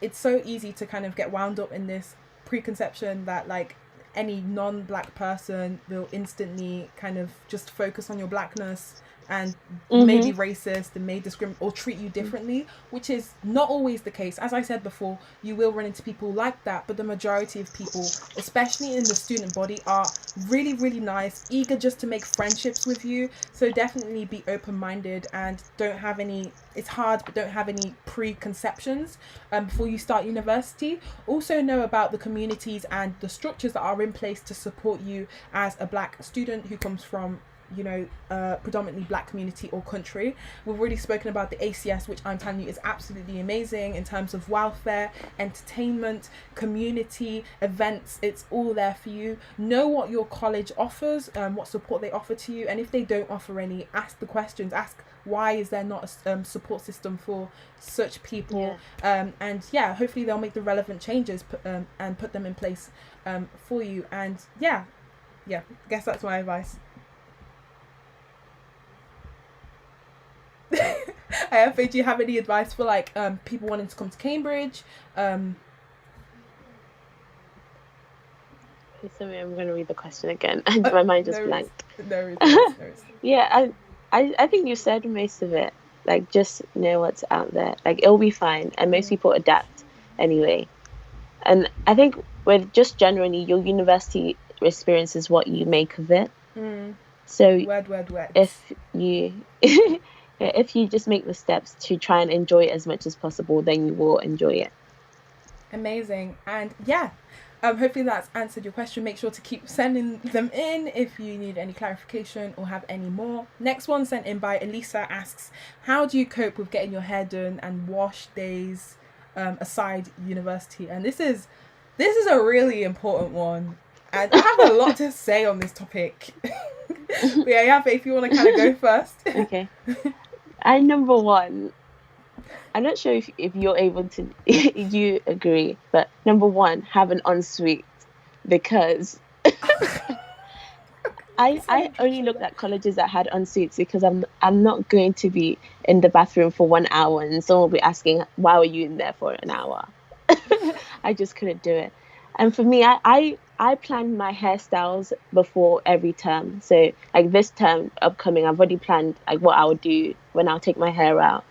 It's so easy to kind of get wound up in this preconception that like any non-black person will instantly kind of just focus on your blackness and may be racist and may discriminate or treat you differently, which is not always the case. As I said before, you will run into people like that, but the majority of people, especially in the student body, are really, really nice, eager just to make friendships with you. So definitely be open-minded and don't have any, it's hard, but don't have any preconceptions before you start university. Also know about the communities and the structures that are in place to support you as a black student who comes from, you know, predominantly black community or country. We've already spoken about the ACS, which I'm telling you is absolutely amazing in terms of welfare, entertainment, community, events. It's all there for you. Know what your college offers, what support they offer to you, and if they don't offer any, ask the questions. Ask why is there not a support system for such people. And yeah, hopefully they'll make the relevant changes and put them in place for you. And yeah, I guess that's my advice. Ayanfe, do you have any advice for like people wanting to come to Cambridge? Sorry, I'm going to read the question again. My mind just blanked. No. Yeah, I think you said most of it. Like, just know what's out there. Like, it'll be fine. And most people adapt anyway. And I think with just generally, your university experience is what you make of it. So word. If you just make the steps to try and enjoy it as much as possible, then you will enjoy it. Amazing. And yeah, hopefully that's answered your question. Make sure to keep sending them in if you need any clarification or have any more. Next one sent in by Elisa asks, how do you cope with getting your hair done and wash days aside university? And this is a really important one. And I have a lot to say on this topic. But yeah, if you want to kind of go first. Okay. Number one, I'm not sure if you're able to, you agree, but number one, have an ensuite, because I only looked at colleges that had ensuites because I'm not going to be in the bathroom for 1 hour and someone will be asking, why were you in there for an hour? I just couldn't do it. And for me, I planned my hairstyles before every term. So like this term upcoming, I've already planned like what I'll do when I'll take my hair out,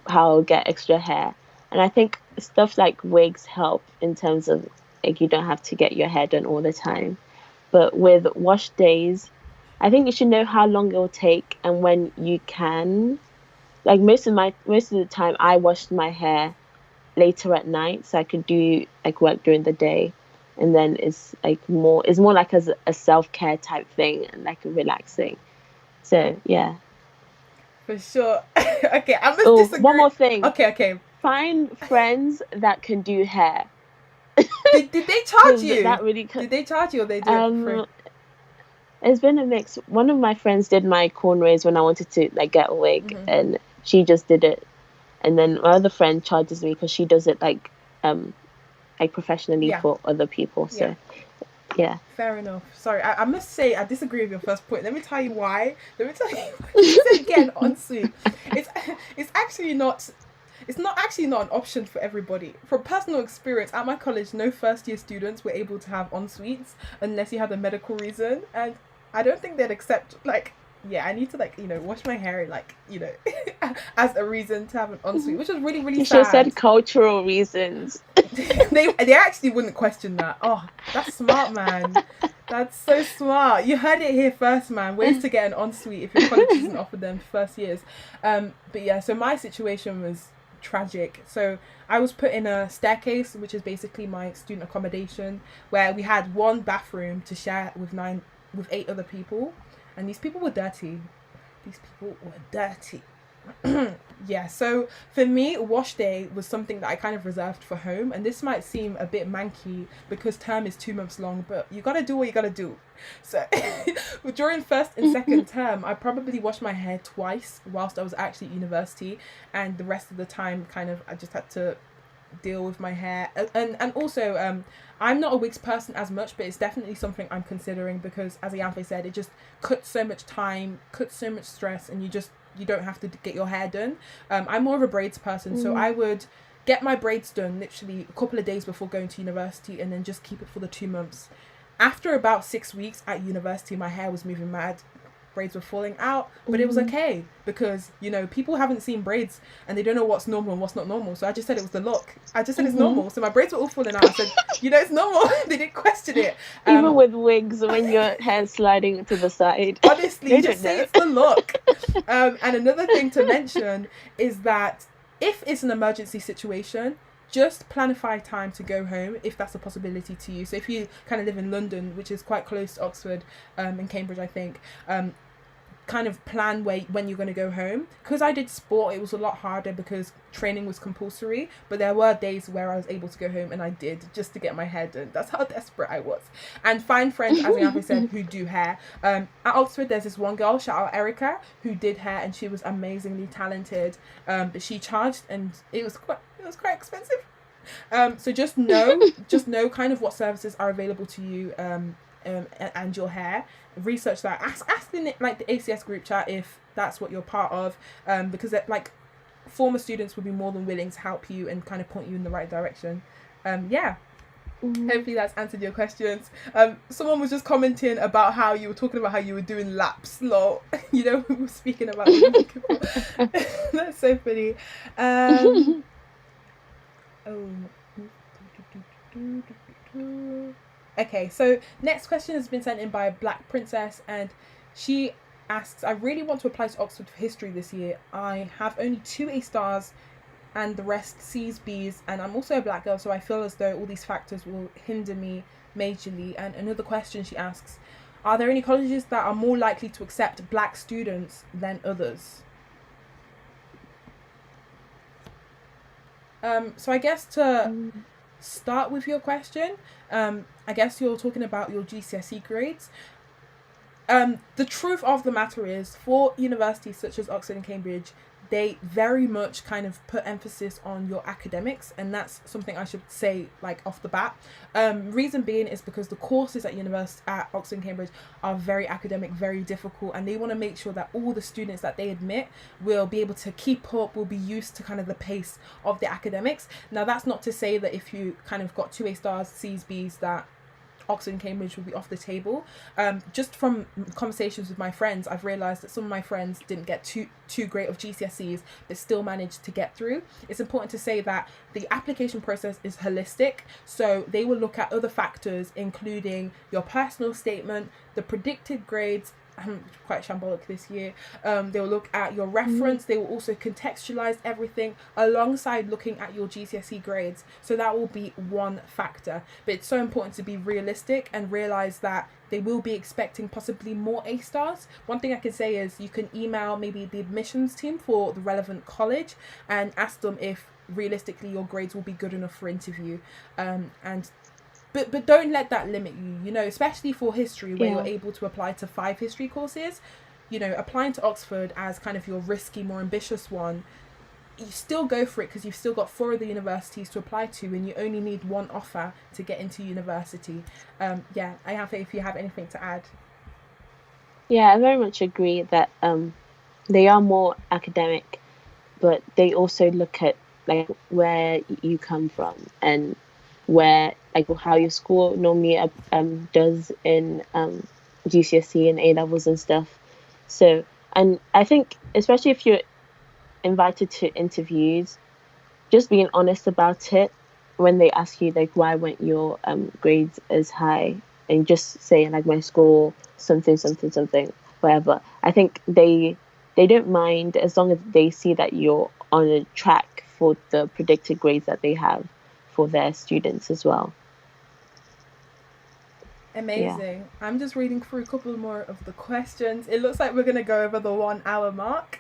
how I'll get extra hair. And I think stuff like wigs help in terms of like you don't have to get your hair done all the time. But with wash days, I think you should know how long it will take and when you can. Like most of the time I washed my hair later at night so I could do like work during the day. And then it's more like as a self-care type thing and like relaxing. So yeah. For sure. Okay, I must disagree. One more thing. Okay. Find friends that can do hair. Did they charge you? Did they charge you or they do it for free? It's been a mix. One of my friends did my cornrows when I wanted to like get a wig, and she just did it. And then my other friend charges me because she does it like professionally for other people. So yeah. Fair enough. Sorry, I must say I disagree with your first point. Let me tell you why. You said again ensuite. It's actually not. It's not an option for everybody. From personal experience, at my college, no first-year students were able to have en-suites unless you had a medical reason. And I don't think they'd accept, I need to, wash my hair, as a reason to have an en-suite, which was really, really sad. You should have said cultural reasons. They actually wouldn't question that. Oh, that's smart, man. That's so smart. You heard it here first, man. Ways to get an en-suite if your college doesn't offer them first years. But yeah, so my situation was tragic. So I was put in a staircase, which is basically my student accommodation, where we had one bathroom to share with 8 other people, and these people were dirty. Yeah, so for me, wash day was something that I kind of reserved for home, and this might seem a bit manky because term is 2 months long, but you gotta do what you gotta do. So during first and second term, I probably washed my hair twice whilst I was actually at university, and the rest of the time I just had to deal with my hair. And also I'm not a wigs person as much, but it's definitely something I'm considering because, as Ayanfe said, it just cuts so much time, cuts so much stress, and you don't have to get your hair done. I'm more of a braids person, so I would get my braids done literally a couple of days before going to university, and then just keep it for the 2 months. After about 6 weeks at university, my hair was moving mad. Braids were falling out, but it was okay because, you know, people haven't seen braids and they don't know what's normal and what's not normal. So I just said it was the look. I just said it's normal. So my braids were all falling out. I said, you know, it's normal. They didn't question it. Even with wigs, when your hair's sliding to the side. Honestly, just say it's the look. And another thing to mention is that if it's an emergency situation, just planify time to go home if that's a possibility to you. So if you kind of live in London, which is quite close to Oxford and Cambridge, I think, kind of plan when you're going to go home. Because I did sport, it was a lot harder because training was compulsory, but there were days where I was able to go home, and I did, just to get my hair done. That's how desperate I was. And find friends, as Ayanfe said, who do hair. At Oxford, there's this one girl, shout out Erica, who did hair, and she was amazingly talented, but she charged, and it was quite expensive. So just know kind of what services are available to you and your hair. Research that. Ask in like the ACS group chat if that's what you're part of, because like former students will be more than willing to help you and kind of point you in the right direction. Hopefully that's answered your questions. Someone was just commenting about how you were talking about how you were doing laps, lol. You know, we were speaking about that's so funny. Okay, so next question has been sent in by Black Princess, and she asks, I really want to apply to Oxford for history this year. I have only 2 A stars and the rest C's, B's, and I'm also a black girl, so I feel as though all these factors will hinder me majorly. And another question she asks, are there any colleges that are more likely to accept black students than others? So I guess to start with your question, I guess you're talking about your GCSE grades. The truth of the matter is, for universities such as Oxford and Cambridge, they very much kind of put emphasis on your academics, and that's something I should say like off the bat. Reason being is because the courses at Oxford and Cambridge are very academic, very difficult, and they want to make sure that all the students that they admit will be able to keep up, will be used to kind of the pace of the academics. Now that's not to say that if you kind of got 2 A stars, C's, B's, that Oxford and Cambridge will be off the table. Just from conversations with my friends, I've realised that some of my friends didn't get too great of GCSEs but still managed to get through. It's important to say that the application process is holistic, so they will look at other factors including your personal statement, the predicted grades. I'm quite shambolic this year. They will look at your reference. They will also contextualize everything alongside looking at your GCSE grades. So that will be one factor. But it's so important to be realistic and realize that they will be expecting possibly more A stars. One thing I can say is you can email maybe the admissions team for the relevant college and ask them if realistically your grades will be good enough for interview. But don't let that limit you, you know, especially for history where you're able to apply to 5 history courses. You know, applying to Oxford as kind of your risky, more ambitious one, you still go for it because you've still got 4 other universities to apply to and you only need 1 offer to get into university. Ayanfe, if you have anything to add. Yeah, I very much agree that they are more academic, but they also look at like where you come from and where like how your school normally does in GCSE and A levels and stuff. So, and I think especially if you're invited to interviews, just being honest about it when they ask you like why weren't your grades as high, and just saying like my school something whatever. I think they don't mind as long as they see that you're on a track for the predicted grades that they have for their students as well. Amazing. Yeah. I'm just reading through a couple more of the questions. It looks like we're going to go over the 1 hour mark.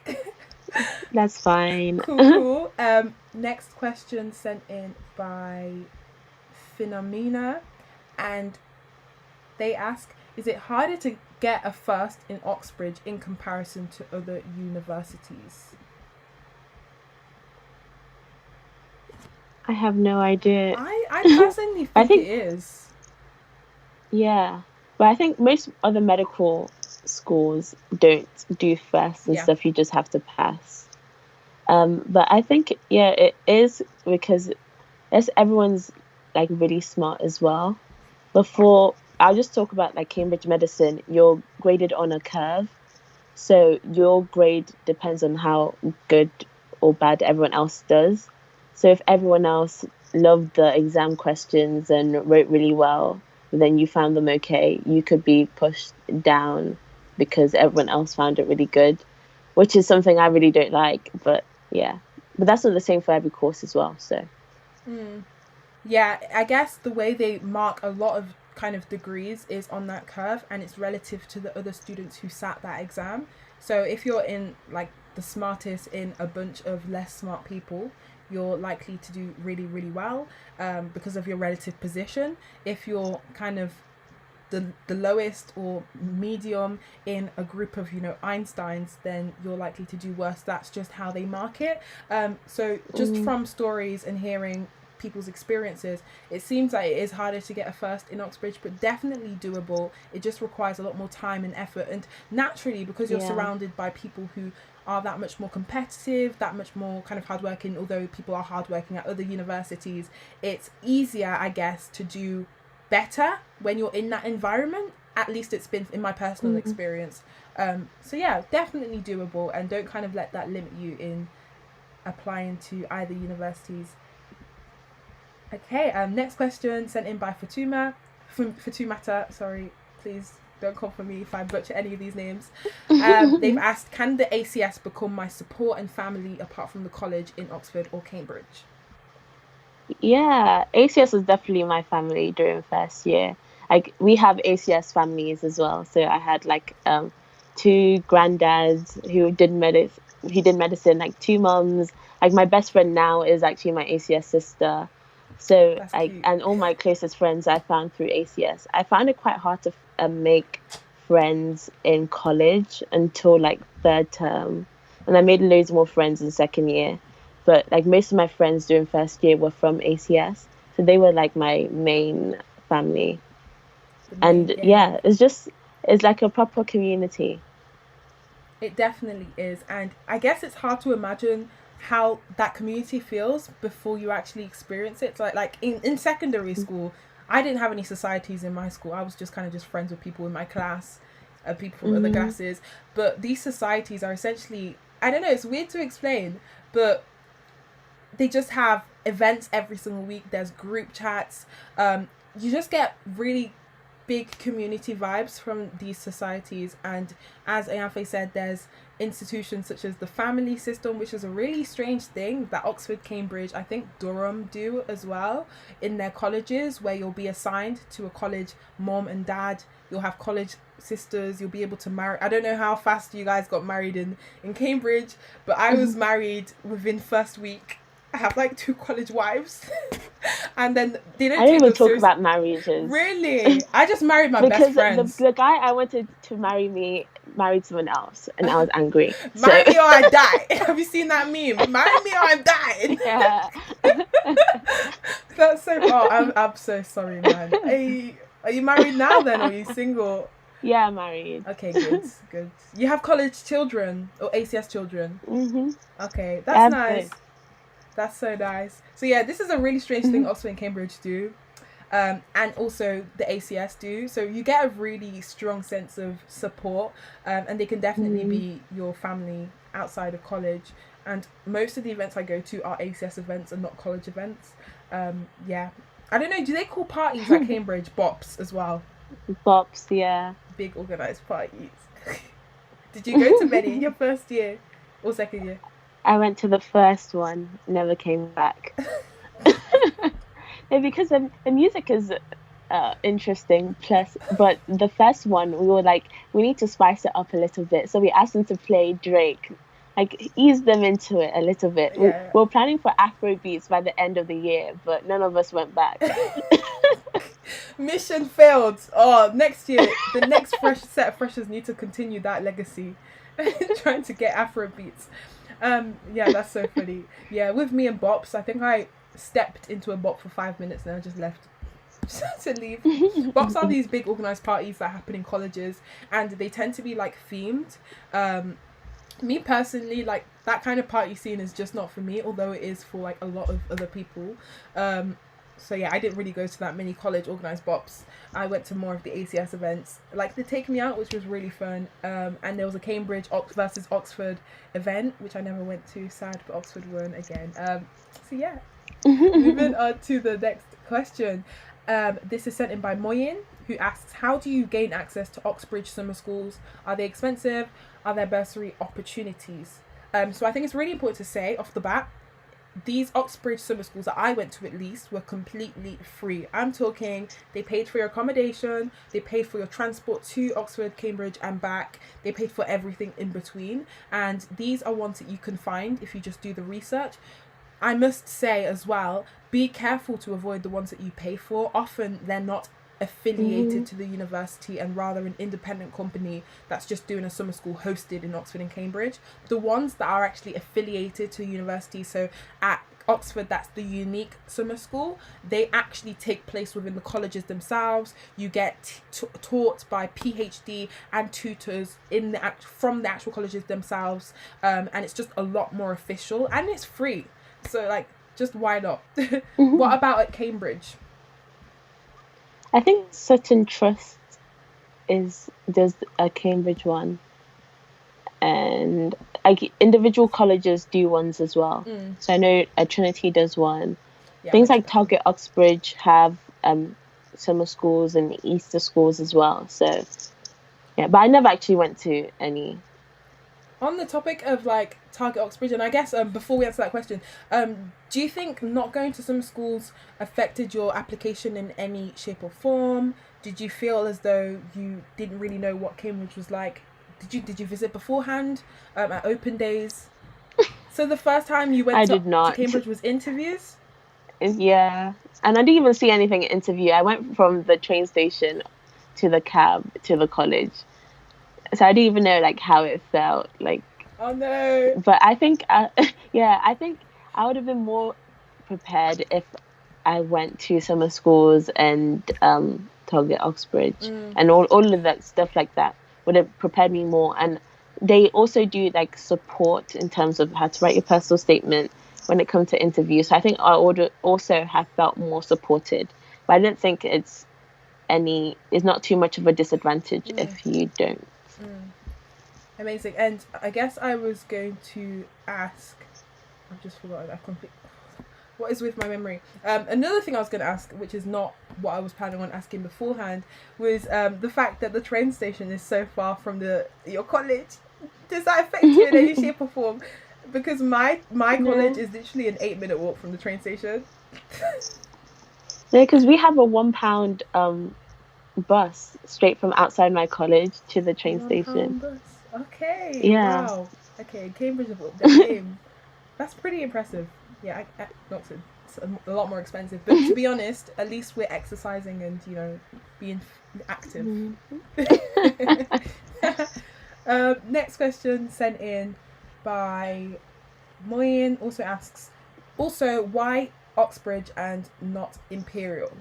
That's fine. Cool. Next question sent in by Phenomena, and they ask, is it harder to get a first in Oxbridge in comparison to other universities? I have no idea. I personally think it is. Yeah, but I think most other medical schools don't do first and stuff. You just have to pass. But I think, yeah, it is because everyone's like really smart as well. Before, I'll just talk about like Cambridge medicine, you're graded on a curve. So your grade depends on how good or bad everyone else does. So if everyone else loved the exam questions and wrote really well, then you found them okay, you could be pushed down because everyone else found it really good, which is something I really don't like. But yeah, but that's not the same for every course as well. So Yeah, I guess the way they mark a lot of kind of degrees is on that curve, and it's relative to the other students who sat that exam. So if you're in like the smartest in a bunch of less smart people, you're likely to do really, really well, because of your relative position. If you're kind of the lowest or medium in a group of, you know, Einsteins, then you're likely to do worse. That's just how they mark it. So just from stories and hearing people's experiences, it seems like it is harder to get a first in Oxbridge, but definitely doable. It just requires a lot more time and effort, and naturally, because you're surrounded by people who are that much more competitive, that much more kind of hardworking, although people are hardworking at other universities, it's easier, I guess, to do better when you're in that environment. At least it's been in my personal experience. So yeah, definitely doable, and don't kind of let that limit you in applying to either universities. Okay, next question sent in by Fatumata, sorry, please don't call for me if I butcher any of these names. They've asked, can the ACS become my support and family apart from the college in Oxford or Cambridge? yeah, ACS was definitely my family during first year. Like we have ACS families as well. So I had like two granddads who did medicine, like two mums. Like my best friend now is actually my ACS sister. So That's like, cute. and all my closest friends I found through ACS. I found it quite hard to make friends in college until like third term, and I made loads more friends in second year. But like most of my friends during first year were from ACS, so they were like my main family. The main And gang. yeah, it's like a proper community. It definitely is, and I guess it's hard to imagine how that community feels before you actually experience it. So like in secondary school, I didn't have any societies in my school. I was just kind of just friends with people in my class, people from other Mm-hmm. classes. But these societies are essentially, I don't know, it's weird to explain, but they just have events every single week. There's group chats. You just get really big community vibes from these societies, and as Ayanfe said, there's institutions such as the family system, which is a really strange thing that Oxford, Cambridge, I think Durham do as well in their colleges, where you'll be assigned to a college mom and dad. You'll have college sisters. You'll be able to marry. I don't know how fast you guys got married in Cambridge, but I was married within first week. I have like two college wives. And then they I don't don't take even those talk seriously. about marriages Really? I just married my best because friends. the guy I wanted to marry me married someone else, and I was angry. So Marry me or I die. Have you seen that meme? Marry me or I'm dying. yeah. That's so. Oh, I'm so sorry, man. Are you married now then, or are you single? Yeah, married. Okay, good, good. You have college children or ACS children. Mhm. Okay, I that's have nice. both. That's so nice. So yeah, this is a really strange thing Mhm. Oxford and Cambridge do. And also the ACS do. So you get a really strong sense of support, and they can definitely Mhm. be your family outside of college. And most of the events I go to are ACS events and not college events. Yeah, I don't know. Do they call parties at Cambridge bops as well? Bops, yeah. Big organized parties. Did you go to many in your first year or second year? I went to the first one, never came back. No, because the music is interesting. Plus, but the first one, we were like, we need to spice it up a little bit. So we asked them to play Drake, like ease them into it a little bit. We Yeah. were planning for Afro beats by the end of the year, but none of us went back. Mission failed. Oh, next year, the next fresh set of freshers need to continue that legacy, trying to get Afro beats. Yeah, that's so funny. Yeah, with me and bops, I think I stepped into a bop for 5 minutes and I just left to leave. Bops are these big organized parties that happen in colleges, and they tend to be like themed. Me personally, like, that kind of party scene is just not for me, although it is for like a lot of other people. So yeah, I didn't really go to that many college organized bops. I went to more of the ACS events, like the Take Me Out, which was really fun. And there was a Cambridge versus Oxford event, which I never went to. Sad, but Oxford won again. So yeah, moving on to the next question. This is sent in by Moyin, who asks, how do you gain access to Oxbridge summer schools? Are they expensive? Are there bursary opportunities? So I think it's really important to say off the bat, these Oxbridge summer schools that I went to, at least, were completely free. I'm talking, they paid for your accommodation, they paid for your transport to Oxford, Cambridge and back, they paid for everything in between, and these are ones that you can find if you just do the research. I must say as well, be careful to avoid the ones that you pay for. Often they're not affiliated to the university and rather an independent company that's just doing a summer school hosted in Oxford and Cambridge. The ones that are actually affiliated to the university, so at Oxford, that's the unique summer school, they actually take place within the colleges themselves. You get taught by PhD and tutors from the actual colleges themselves, and it's just a lot more official and it's free. So like, just why not? What about at Cambridge? I think certain trusts there's a Cambridge one, and like individual colleges do ones as well. So I know Trinity does one. Yeah, things like Target Oxbridge have summer schools and Easter schools as well. So yeah, but I never actually went to any. On the topic of like Target Oxbridge, and I guess before we answer that question, do you think not going to some schools affected your application in any shape or form? Did you feel as though you didn't really know what Cambridge was like? Did you visit beforehand at open days? So the first time you went to Cambridge was interviews? Yeah, and I didn't even see anything at interview. I went from the train station to the cab to the college. So I didn't even know like how it felt like. Oh no! But I think, I think I would have been more prepared if I went to summer schools and Target Oxbridge and all of that stuff like that would have prepared me more. And they also do like support in terms of how to write your personal statement when it comes to interviews. So I think I would also have felt more supported. But I don't think it's not too much of a disadvantage if you don't. Amazing. And I guess I was going to ask, I've just forgotten, what is with my memory? Another thing I was going to ask, which is not what I was planning on asking beforehand, was the fact that the train station is so far from your college. Does that affect you in any shape or form? Because my college is literally an 8-minute walk from the train station. Yeah, because we have a £1 bus straight from outside my college to the train station. Bus. Okay. Yeah. Wow. Okay. Cambridge of the That's pretty impressive. Yeah. Oxford, it's a lot more expensive, but to be honest, at least we're exercising and being active. Next question sent in by Moyin also asks, why Oxbridge and not Imperial?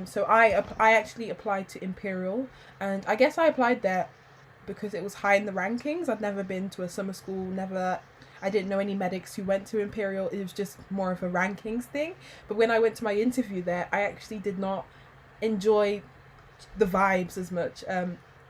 So I actually applied to Imperial, and I guess I applied there because it was high in the rankings. I'd never been to a summer school, I didn't know any medics who went to Imperial. It was just more of a rankings thing. But when I went to my interview there, I actually did not enjoy the vibes as much.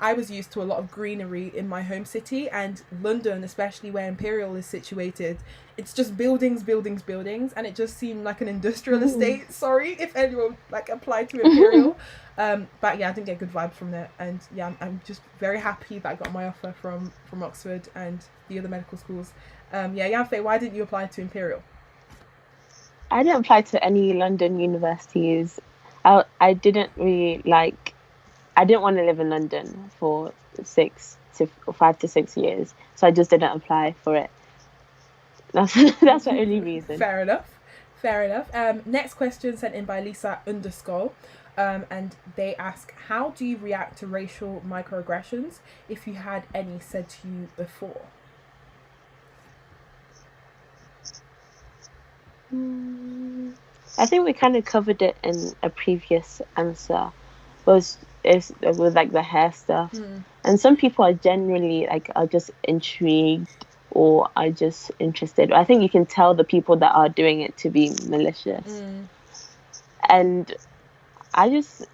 I was used to a lot of greenery in my home city, and London, especially where Imperial is situated, it's just buildings, and it just seemed like an industrial estate. Sorry if anyone like applied to Imperial. But yeah, I didn't get good vibes from there, and yeah, I'm just very happy that I got my offer from Oxford and the other medical schools. Ayanfe, why didn't you apply to Imperial? I didn't apply to any London universities. I didn't really I didn't want to live in London for 5 to 6 years, so I just didn't apply for it. That's the only reason. Fair enough. Next question sent in by Lisa _ and they ask, how do you react to racial microaggressions, if you had any said to you before? I think we kind of covered it in a previous answer. Was is with like the hair stuff. And some people are genuinely like are just intrigued or are just interested. I think you can tell the people that are doing it to be malicious. And I just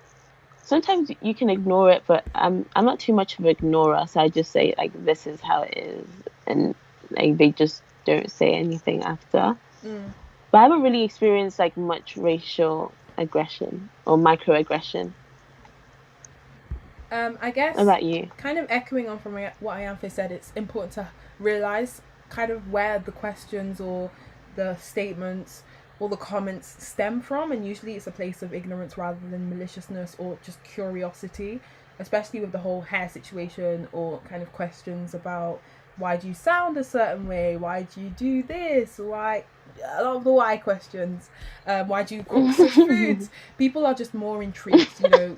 sometimes you can ignore it, but I'm not too much of an ignorer, so I just say like this is how it is, and like they just don't say anything after. But I haven't really experienced like much racial aggression or microaggression. I guess What about you? kind of echoing on from what Ayanfe said, it's important to realize kind of where the questions or the statements or the comments stem from, and usually it's a place of ignorance rather than maliciousness or just curiosity, especially with the whole hair situation or kind of questions about why do you sound a certain way, why do you do this, why, a lot of the why questions, why do you cook such foods. People are just more intrigued, you know.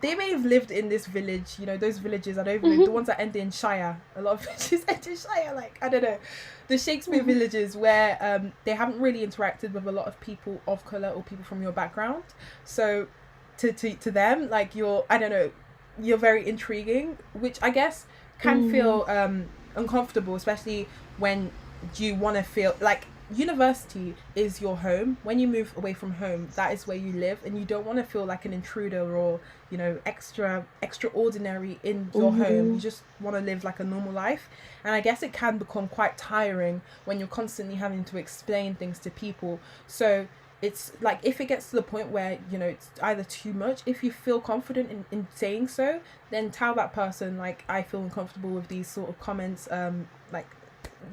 They may have lived in this village, you know, those villages, I don't even know, the ones that end in Shire, a lot of villages end in Shire, like, I don't know, the Shakespeare villages where they haven't really interacted with a lot of people of colour or people from your background, so to them, like, you're, I don't know, you're very intriguing, which I guess can feel uncomfortable, especially when you want to feel like university is your home. When you move away from home, that is where you live, and you don't want to feel like an intruder or, you know, extraordinary in your home. You just want to live like a normal life, and I guess it can become quite tiring when you're constantly having to explain things to people. So it's like, if it gets to the point where, you know, it's either too much, if you feel confident in saying so, then tell that person, like, I feel uncomfortable with these sort of comments, like,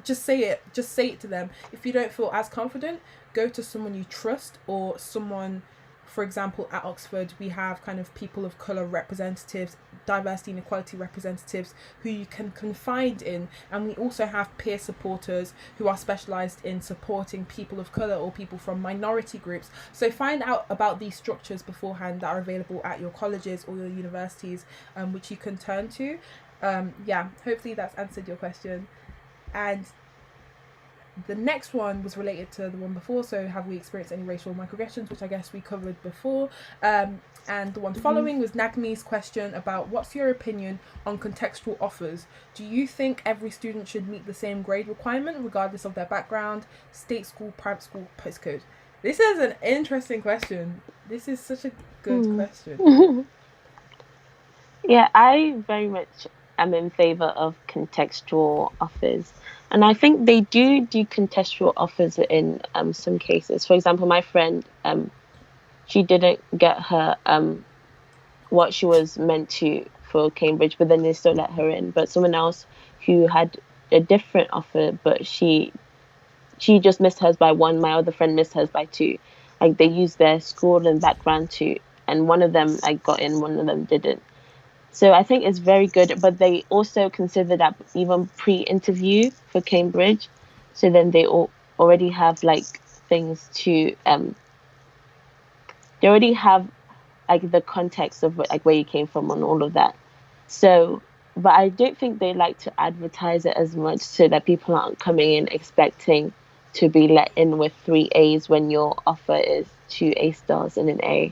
just say it to them. If you don't feel as confident, go to someone you trust, or someone, for example, at Oxford we have kind of people of colour representatives, diversity and equality representatives who you can confide in, and we also have peer supporters who are specialised in supporting people of colour or people from minority groups. So find out about these structures beforehand that are available at your colleges or your universities, which you can turn to. Hopefully that's answered your question. And the next one was related to the one before, so have we experienced any racial microaggressions, which I guess we covered before. And the one following was Nagmi's question about what's your opinion on contextual offers. Do you think every student should meet the same grade requirement regardless of their background, state school, private school, postcode? This is an interesting question. This is such a good question. Yeah, I very much am in favour of contextual offers. And I think they do contextual offers in some cases. For example, my friend, she didn't get her what she was meant to for Cambridge, but then they still let her in. But someone else who had a different offer, but she just missed hers by 1. My other friend missed hers by 2. Like, they used their school and background too, and one of them like got in, one of them didn't. So I think it's very good, but they also consider that even pre-interview for Cambridge. So then they already have like things to they already have like the context of like where you came from and all of that. So, but I don't think they like to advertise it as much, so that people aren't coming in expecting to be let in with 3 A's when your offer is 2 A stars and an A.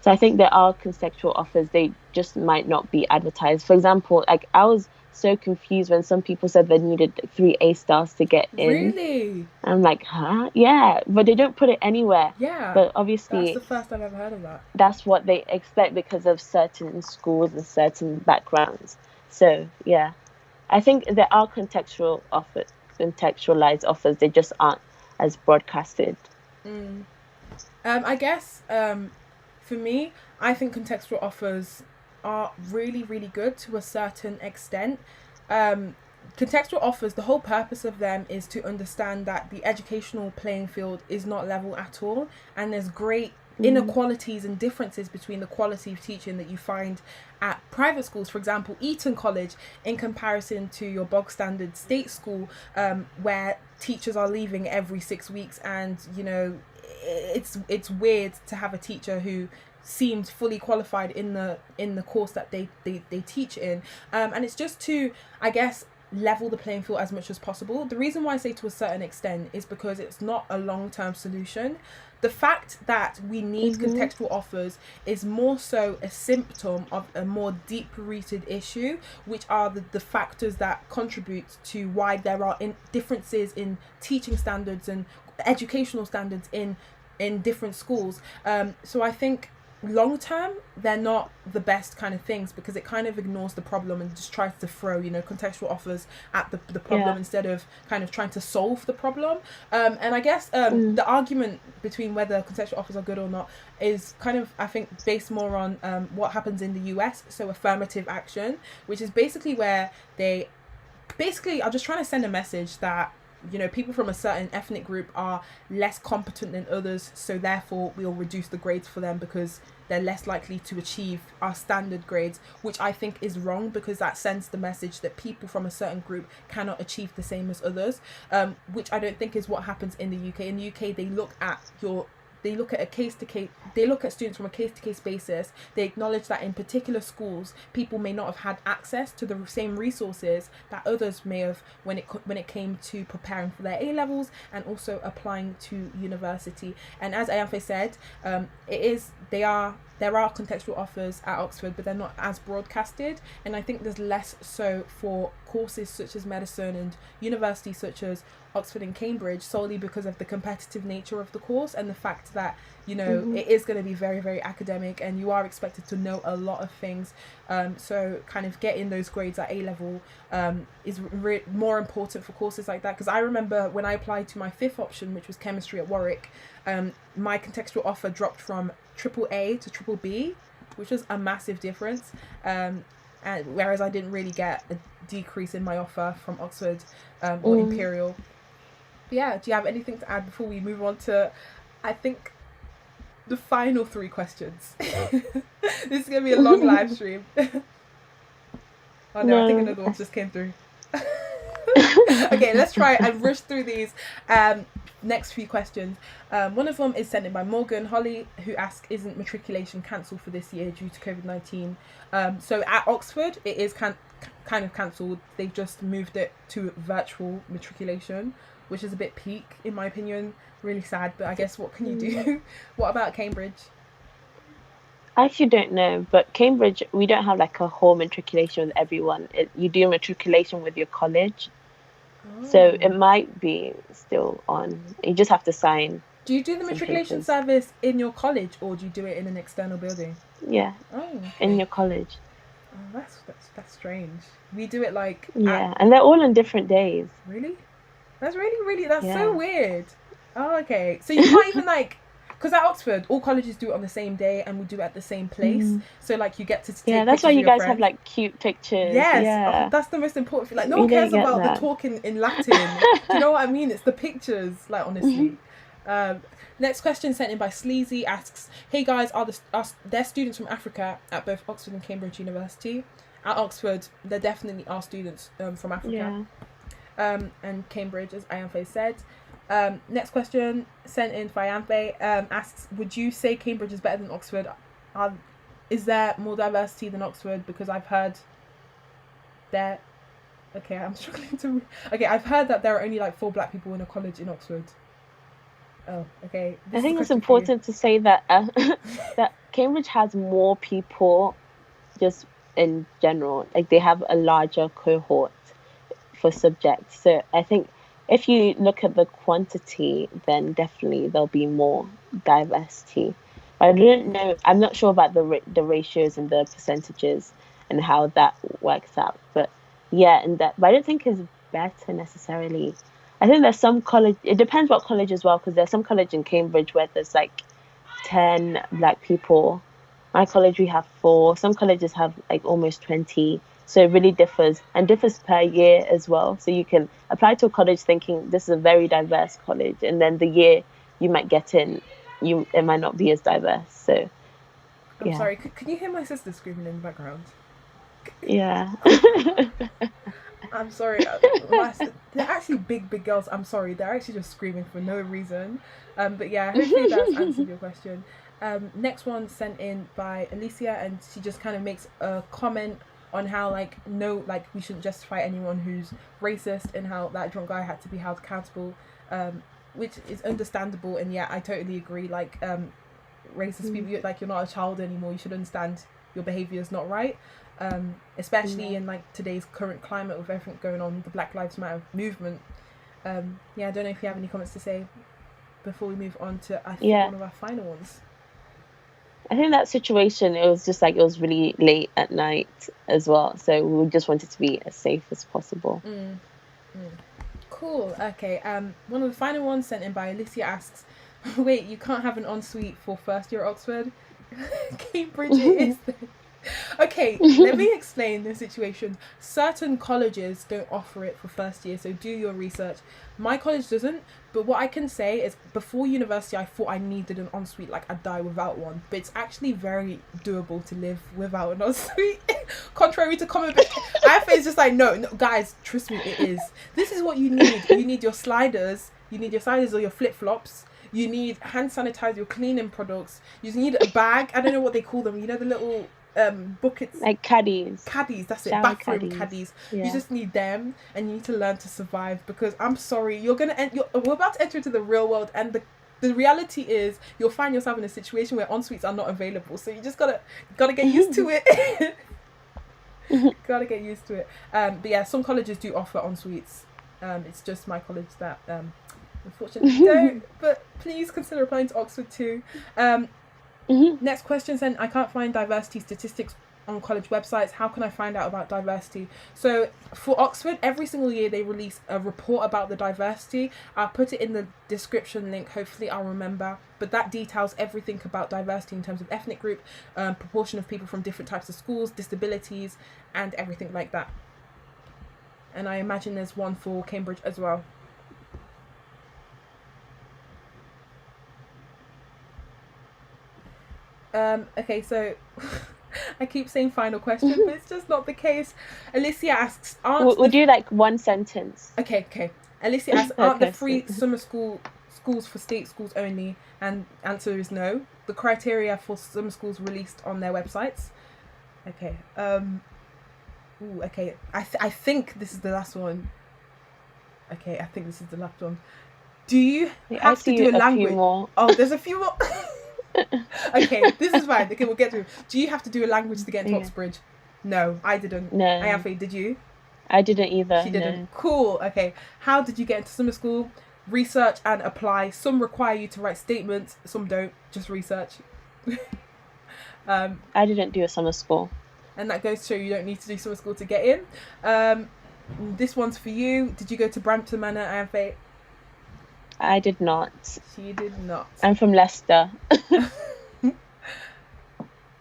So I think there are contextual offers, they just might not be advertised. For example, like, I was so confused when some people said they needed 3 A stars to get in. Really? I'm like, huh? Yeah, but they don't put it anywhere. Yeah. But obviously, that's the first I've ever heard of that. That's what they expect because of certain schools and certain backgrounds. So yeah, I think there are contextualized offers. They just aren't as broadcasted. I guess for me, I think contextual offers are really, really good to a certain extent. Contextual offers, the whole purpose of them is to understand that the educational playing field is not level at all, and there's great inequalities and differences between the quality of teaching that you find at private schools, for example Eaton College, in comparison to your bog standard state school, where teachers are leaving every 6 weeks, and you know, it's weird to have a teacher who seemed fully qualified in the course that they teach in, and it's just to, I guess, level the playing field as much as possible. The reason why I say to a certain extent is because it's not a long-term solution. the fact that we need contextual offers is more so a symptom of a more deep-rooted issue, which are the factors that contribute to why there are differences in teaching standards and educational standards in different schools. So I think long term they're not the best kind of things, because it kind of ignores the problem and just tries to throw, you know, contextual offers at the problem instead of kind of trying to solve the problem. And I guess the argument between whether contextual offers are good or not is kind of, I think, based more on what happens in the US, so affirmative action, which is basically where they are just trying to send a message that, you know, people from a certain ethnic group are less competent than others, so therefore we'll reduce the grades for them because they're less likely to achieve our standard grades, which I think is wrong, because that sends the message that people from a certain group cannot achieve the same as others, which I don't think is what happens in the UK. In the UK, they look at students from a case-to-case basis. They acknowledge that in particular schools, people may not have had access to the same resources that others may have when it came to preparing for their A-levels and also applying to university. And as Ayanfe said, there are contextual offers at Oxford, but they're not as broadcasted, and I think there's less so for courses such as medicine and universities such as Oxford and Cambridge, solely because of the competitive nature of the course and the fact that, you know, it is going to be very, very academic and you are expected to know a lot of things. So kind of getting those grades at A-level is more important for courses like that. Because I remember when I applied to my fifth option, which was chemistry at Warwick, my contextual offer dropped from AAA to BBB, which was a massive difference. And whereas I didn't really get a decrease in my offer from Oxford or Imperial. But yeah, do you have anything to add before we move on to, I think, the final three questions? This is going to be a long live stream. Oh no, I think another one just came through. Okay, let's try and rush through these next few questions. One of them is sent in by Morgan Holly, who asks, isn't matriculation cancelled for this year due to COVID-19? So at Oxford, it is kind of cancelled. They've just moved it to virtual matriculation, which is a bit peak, in my opinion. Really sad, but I guess what can you do? What about Cambridge? I actually don't know, but Cambridge, we don't have like a whole matriculation with everyone. You do matriculation with your college. So it might be still on. You just have to sign. Do you do the matriculation service in your college, or do you do it in an external building? Yeah. Oh, okay. In your college. Oh, that's strange. We do it like... Yeah, and they're all on different days. Really? That's really... That's so weird. Oh, okay. So you can't even like... Because at Oxford, all colleges do it on the same day, and we do it at the same place. So like you get to take that's why you guys have like cute pictures. Yes, yeah. That's the most important thing. Like no one cares about the talking in Latin. Do you know what I mean? It's the pictures. Like honestly. Next question sent in by Sleazy asks, "Hey guys, are there students from Africa at both Oxford and Cambridge University?" At Oxford, there definitely are students from Africa. And Cambridge, as Ayanfe said. Next question sent in by Ayanfe asks, would you say Cambridge is better than Oxford? Is there more diversity than Oxford? Because I've heard that... Okay, I'm struggling to... Okay, I've heard that there are only like 4 black people in a college in Oxford. Oh, okay. I think it's important to say that that Cambridge has more people just in general. Like they have a larger cohort for subjects. So I think if you look at the quantity, then definitely there'll be more diversity. I don't know. I'm not sure about the ratios and the percentages and how that works out. But yeah, but I don't think it's better necessarily. I think there's some college. It depends what college as well, because there's some college in Cambridge where there's like 10 black people. My college, we have 4. Some colleges have like almost 20. So it really differs per year as well. So you can apply to a college thinking this is a very diverse college, and then the year you might get in, it might not be as diverse. So I'm sorry, can you hear my sister screaming in the background? Yeah. I'm sorry. They're actually big girls. I'm sorry. They're actually just screaming for no reason. But yeah, hopefully that's answered your question. Next one sent in by Alicia, and she just kind of makes a comment on how we shouldn't justify anyone who's racist, and how that drunk guy had to be held accountable. which is understandable, and yeah, I totally agree. Like, racist people, like, you're not a child anymore. You should understand your behavior is not right, especially in like today's current climate with everything going on, the Black Lives Matter movement. Yeah, I don't know if you have any comments to say before we move on to one of our final ones. I think that situation, it was just like, it was really late at night as well, so we just wanted to be as safe as possible. Cool. Okay. One of the final ones sent in by Alicia asks, wait, you can't have an ensuite for first year at Oxford? Cambridge it is. Okay, let me explain the situation. Certain colleges don't offer it for first year, so do your research. My college doesn't, but what I can say is before university I thought I needed an ensuite, like I'd die without one, but it's actually very doable to live without an ensuite. Contrary to common Ayanfe is just like, no, guys, trust me, it is. This is what you need. You need your sliders, or your flip-flops. You need hand sanitizer, your cleaning products. You need a bag. I don't know what they call them. You know, the little buckets, like caddies, that's it, bathroom caddies. You just need them, and you need to learn to survive, because I'm sorry, we're about to enter into the real world, and the reality is you'll find yourself in a situation where ensuites are not available, so you just gotta get used to it. Gotta get used to it. But yeah, some colleges do offer ensuites. It's just my college that unfortunately don't, but please consider applying to Oxford too. Next question said, I can't find diversity statistics on college websites. How can I find out about diversity? So for Oxford, every single year they release a report about the diversity. I'll put it in the description link, hopefully I'll remember, but that details everything about diversity in terms of ethnic group, proportion of people from different types of schools, disabilities, and everything like that. And I imagine there's one for Cambridge as well. Okay, so I keep saying final question, but it's just not the case. Alicia asks, we'll do like one sentence. Okay. Alicia asks, aren't the free summer schools for state schools only? And answer is no. The criteria for summer schools released on their websites. Okay. Okay. I think this is the last one. Okay, I think this is the last one. Do you have to do a language? Oh, there's a few more. Okay, this is fine. Okay, we'll get through. Do you have to do a language to get into Oxbridge? No, I didn't. No. Ayanfe, did you? I didn't either. She didn't. No. Cool. Okay. How did you get into summer school? Research and apply. Some require you to write statements. Some don't. Just research. I didn't do a summer school. And that goes to show you don't need to do summer school to get in. This one's for you. Did you go to Brampton Manor, Ayanfe? I did not. She did not. I'm from Leicester.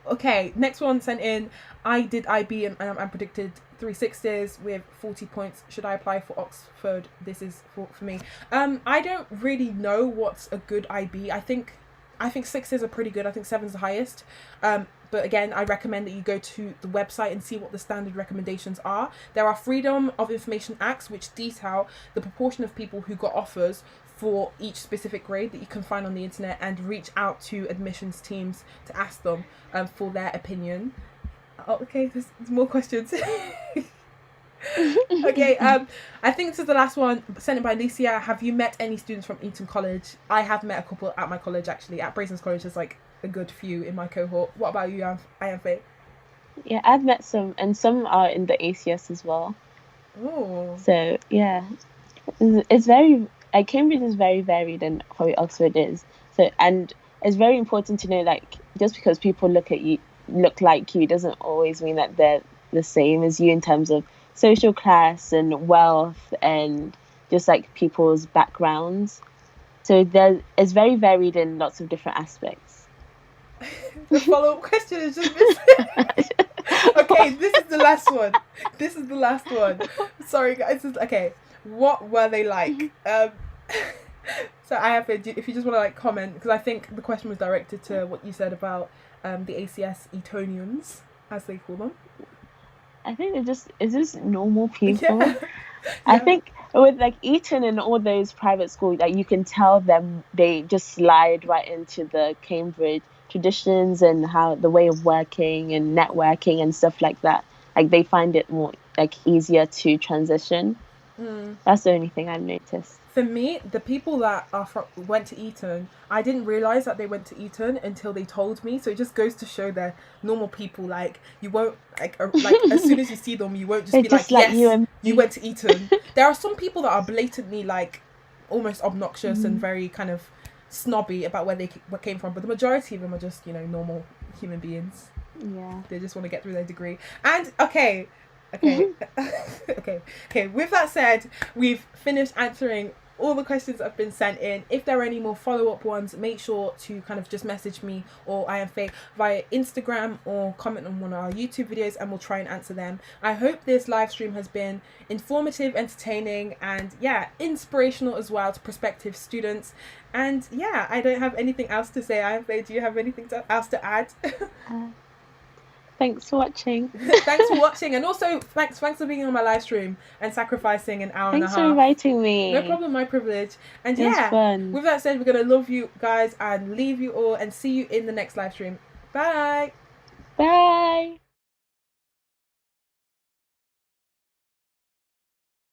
Okay, next one sent in. I did IB and I predicted 360s with 40 points. Should I apply for Oxford? This is for me. I don't really know what's a good IB. I think 6s are pretty good. I think 7's the highest. But again, I recommend that you go to the website and see what the standard recommendations are. There are Freedom of Information Acts which detail the proportion of people who got offers for each specific grade that you can find on the internet, and reach out to admissions teams to ask them for their opinion. Oh, okay, there's more questions. Okay, I think this is the last one sent in by Alicia. Have you met any students from Eaton College? I have met a couple at my college, actually. At Brazen's College, there's like a good few in my cohort. What about you, Ayanfe? Yeah, I've met some, and some are in the ACS as well. Oh. So yeah, it's very. Cambridge is very varied, and probably Oxford is. So, and it's very important to know, like, just because people look like you doesn't always mean that they're the same as you in terms of social class and wealth and just like people's backgrounds. So it's very varied in lots of different aspects. The follow-up question is just missing. Okay, this is the last one. Sorry guys. Okay, what were they like? So I have, if you just want to like comment, because I think the question was directed to what you said about the ACS Etonians, as they call them. I think it's just normal people. Yeah. I think with like Eaton and all those private schools, like you can tell them they just slide right into the Cambridge traditions and how the way of working and networking and stuff like that. Like they find it more like easier to transition. That's the only thing I've noticed. For me, the people that went to Eaton, I didn't realise that they went to Eaton until they told me. So it just goes to show they're normal people. Like, you won't, like as soon as you see them, you won't just be just like, like yes, you went to Eaton. There are some people that are blatantly, like, almost obnoxious and very kind of snobby about where they came from. But the majority of them are just, you know, normal human beings. Yeah. They just want to get through their degree. And, okay. With that said, we've finished answering all the questions that have been sent in. If there are any more follow-up ones, make sure to kind of just message me or Ayanfe via Instagram or comment on one of our YouTube videos and we'll try and answer them. I hope this live stream has been informative, entertaining, and inspirational as well to prospective students. And I don't have anything else to say. Ayanfe, do you have anything else to add? Thanks for watching. Thanks for watching, and also thanks for being on my live stream and sacrificing an hour and a half. Thanks for inviting me. No problem, my privilege. And it was fun. With that said, we're gonna love you guys and leave you all and see you in the next live stream. Bye. Bye.